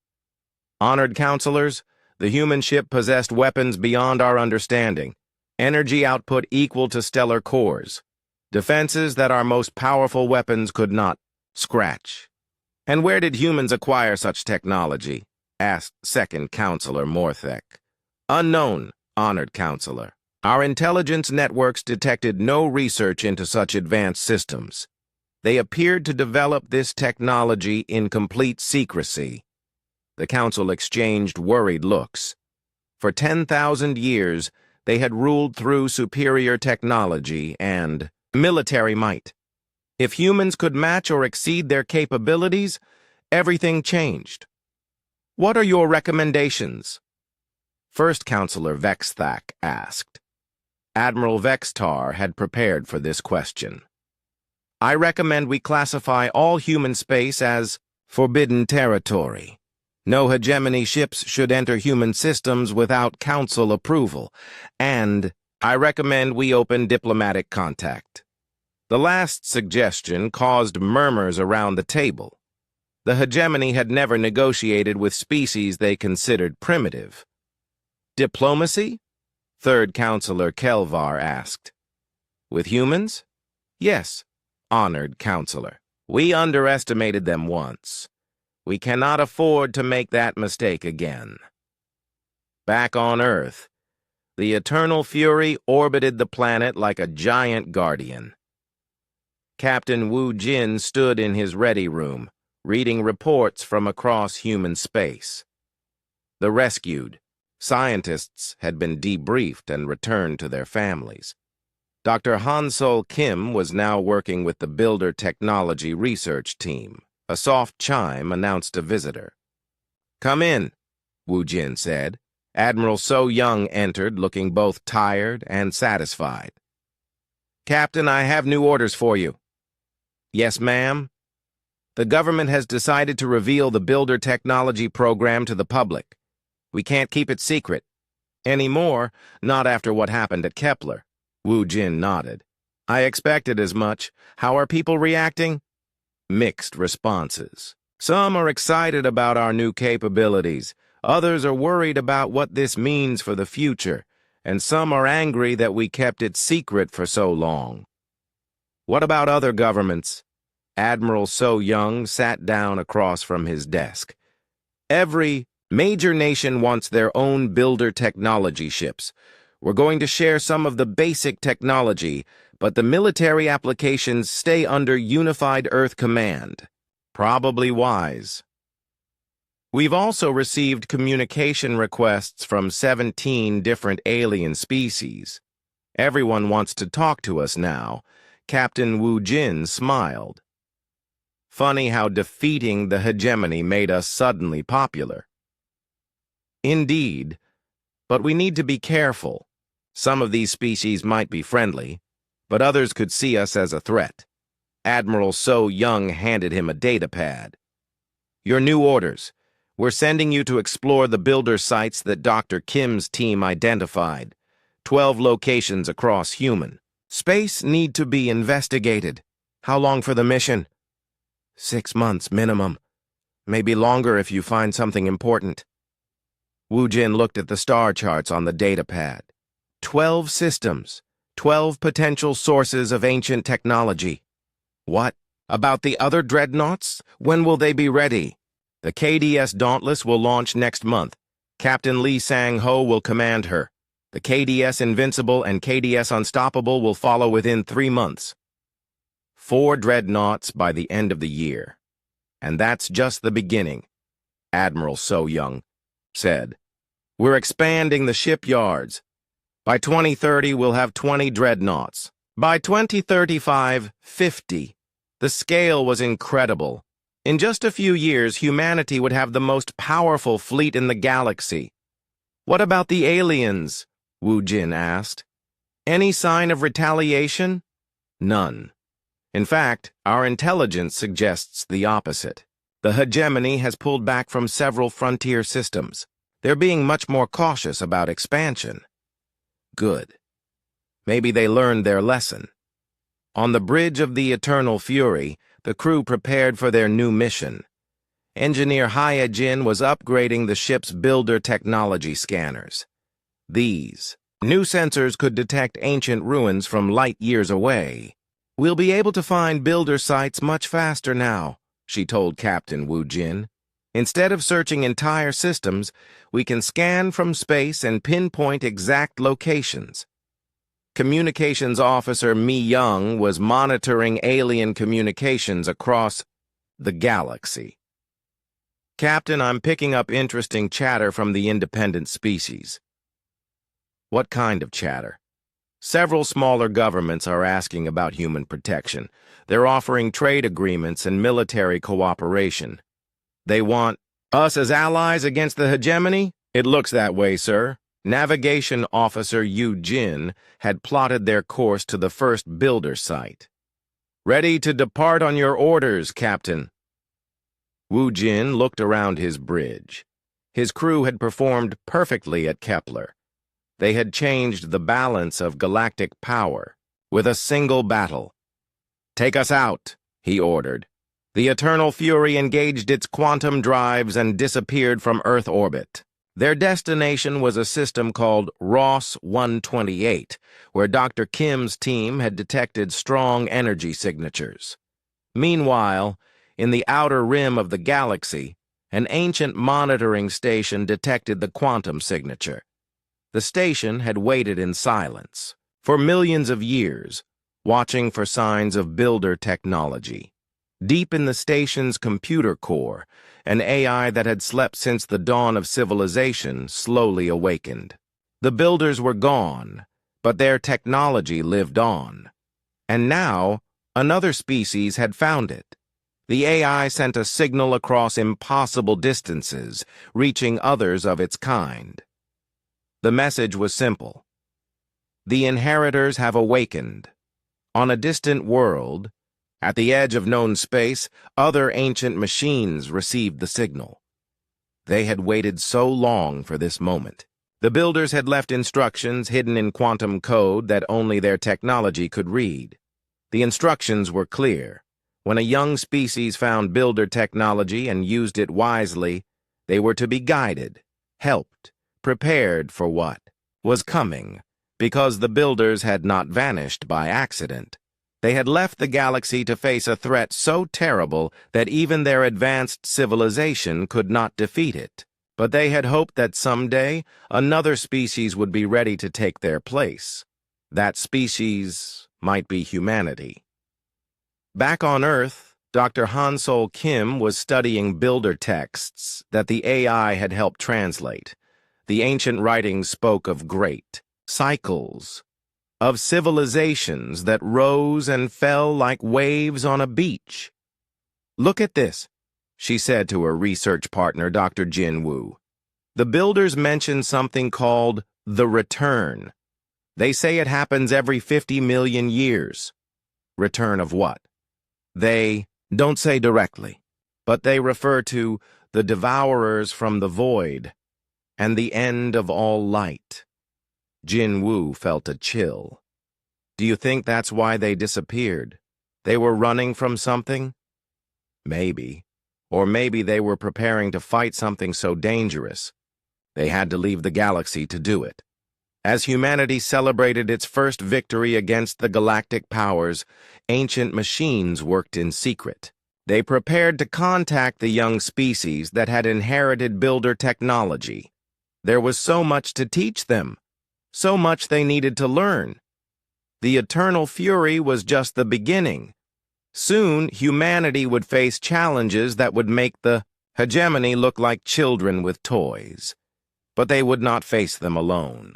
Speaker 1: Honored counselors, the human ship possessed weapons beyond our understanding, energy output equal to stellar cores, defenses that our most powerful weapons could not scratch. And where did humans acquire such technology? Asked Second Counselor Morthek. Unknown, Honored Counselor. Our intelligence networks detected no research into such advanced systems. They appeared to develop this technology in complete secrecy. The Council exchanged worried looks. For 10,000 years, they had ruled through superior technology and military might. If humans could match or exceed their capabilities, everything changed. What are your recommendations? First Counselor Vexthak asked. Admiral Vextar had prepared for this question. I recommend we classify all human space as forbidden territory. No hegemony ships should enter human systems without Council approval, and I recommend we open diplomatic contact. The last suggestion caused murmurs around the table. The hegemony had never negotiated with species they considered primitive. Diplomacy? Third Counselor Kelvar asked. With humans? Yes, Honored Counselor. We underestimated them once. We cannot afford to make that mistake again. Back on Earth, the Eternal Fury orbited the planet like a giant guardian. Captain Wu Jin stood in his ready room, reading reports from across human space. The rescued scientists had been debriefed and returned to their families. Dr. Hansol Kim was now working with the Builder Technology Research Team. A soft chime announced a visitor. "Come in," Wu Jin said. Admiral So Young entered, looking both tired and satisfied. "Captain, I have new orders for you." "Yes, ma'am." "The government has decided to reveal the Builder Technology program to the public. We can't keep it secret. Anymore, not after what happened at Kepler." Wu Jin nodded. "I expected as much. How are people reacting?" Mixed responses. Some are excited about our new capabilities. Others are worried about what this means for the future. And some are angry that we kept it secret for so long. "What about other governments?" Admiral So Young sat down across from his desk. "Every major nation wants their own builder technology ships. We're going to share some of the basic technology, but the military applications stay under Unified Earth Command." Probably wise. "We've also received communication requests from 17 different alien species. Everyone wants to talk to us now." Captain Wu Jin smiled. "Funny how defeating the hegemony made us suddenly popular." "Indeed, but we need to be careful. Some of these species might be friendly, but others could see us as a threat." Admiral So Young handed him a data pad. "Your new orders. We're sending you to explore the builder sites that Dr. Kim's team identified. 12 locations across human space need to be investigated." "How long for the mission?" 6 months minimum. Maybe longer if you find something important." Wu Jin looked at the star charts on the data pad. 12 systems, 12 potential sources of ancient technology. "What about the other dreadnoughts? When will they be ready?" "The KDS Dauntless will launch next month. Captain Lee Sang-ho will command her. The KDS Invincible and KDS Unstoppable will follow within 3 months. 4 dreadnoughts by the end of the year. And that's just the beginning," Admiral So Young said. "We're expanding the shipyards. By 2030, we'll have 20 dreadnoughts. By 2035, 50. The scale was incredible. In just a few years, humanity would have the most powerful fleet in the galaxy." "What about the aliens?" Wu Jin asked. "Any sign of retaliation?" "None. In fact, our intelligence suggests the opposite. The hegemony has pulled back from several frontier systems. They're being much more cautious about expansion." "Good. Maybe they learned their lesson." On the bridge of the Eternal Fury, the crew prepared for their new mission. Engineer Haya Jin was upgrading the ship's builder technology scanners. These new sensors could detect ancient ruins from light years away. "We'll be able to find builder sites much faster now," she told Captain Wu Jin. "Instead of searching entire systems, we can scan from space and pinpoint exact locations." Communications Officer Mi Young was monitoring alien communications across the galaxy. "Captain, I'm picking up interesting chatter from the independent species." "What kind of chatter?" "Several smaller governments are asking about human protection. They're offering trade agreements and military cooperation. They want us as allies against the hegemony? It looks that way, sir." Navigation Officer Yu Jin had plotted their course to the first builder site. "Ready to depart on your orders, Captain." Wu Jin looked around his bridge. His crew had performed perfectly at Kepler. They had changed the balance of galactic power with a single battle. "Take us out," he ordered. The Eternal Fury engaged its quantum drives and disappeared from Earth orbit. Their destination was a system called Ross 128, where Dr. Kim's team had detected strong energy signatures. Meanwhile, in the outer rim of the galaxy, an ancient monitoring station detected the quantum signature. The station had waited in silence. For millions of years, watching for signs of builder technology. Deep in the station's computer core, an AI that had slept since the dawn of civilization slowly awakened. The builders were gone, but their technology lived on. And now, another species had found it. The AI sent a signal across impossible distances, reaching others of its kind. The message was simple. The inheritors have awakened. On a distant world, at the edge of known space, other ancient machines received the signal. They had waited so long for this moment. The builders had left instructions hidden in quantum code that only their technology could read. The instructions were clear. When a young species found builder technology and used it wisely, they were to be guided, helped, prepared for what was coming, because the builders had not vanished by accident. They had left the galaxy to face a threat so terrible that even their advanced civilization could not defeat it. But they had hoped that someday another species would be ready to take their place. That species might be humanity. Back on Earth, Dr. Hansol Kim was studying builder texts that the AI had helped translate. The ancient writings spoke of great cycles, of civilizations that rose and fell like waves on a beach. "Look at this," she said to her research partner, Dr. Jin Woo. "The builders mention something called the return. They say it happens every 50 million years. Return of what? They don't say directly, but they refer to the devourers from the void and the end of all light." Jin Woo felt a chill. "Do you think that's why they disappeared? They were running from something?" Maybe. Or maybe they were preparing to fight something so dangerous. They had to leave the galaxy to do it. As humanity celebrated its first victory against the galactic powers, ancient machines worked in secret. They prepared to contact the young species that had inherited builder technology. There was so much to teach them, so much they needed to learn. The eternal fury was just the beginning. Soon, humanity would face challenges that would make the hegemony look like children with toys. But they would not face them alone.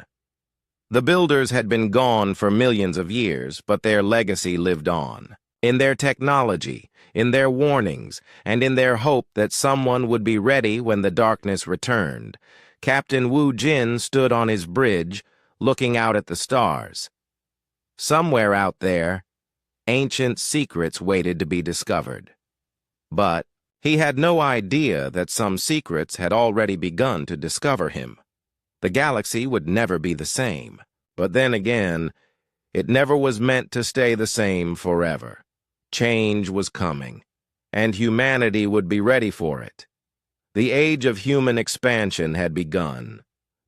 Speaker 1: The builders had been gone for millions of years, but their legacy lived on. In their technology, in their warnings, and in their hope that someone would be ready when the darkness returned, Captain Wu Jin stood on his bridge, looking out at the stars. Somewhere out there, ancient secrets waited to be discovered. But he had no idea that some secrets had already begun to discover him. The galaxy would never be the same. But then again, it never was meant to stay the same forever. Change was coming, and humanity would be ready for it. The age of human expansion had begun,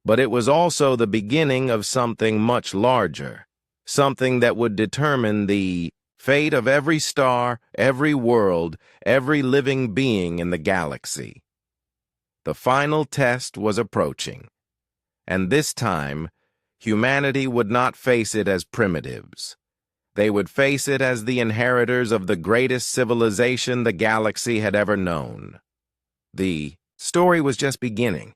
Speaker 1: but it was also the beginning of something much larger, something that would determine the fate of every star, every world, every living being in the galaxy. The final test was approaching. And this time, humanity would not face it as primitives. They would face it as the inheritors of the greatest civilization the galaxy had ever known. The story was just beginning.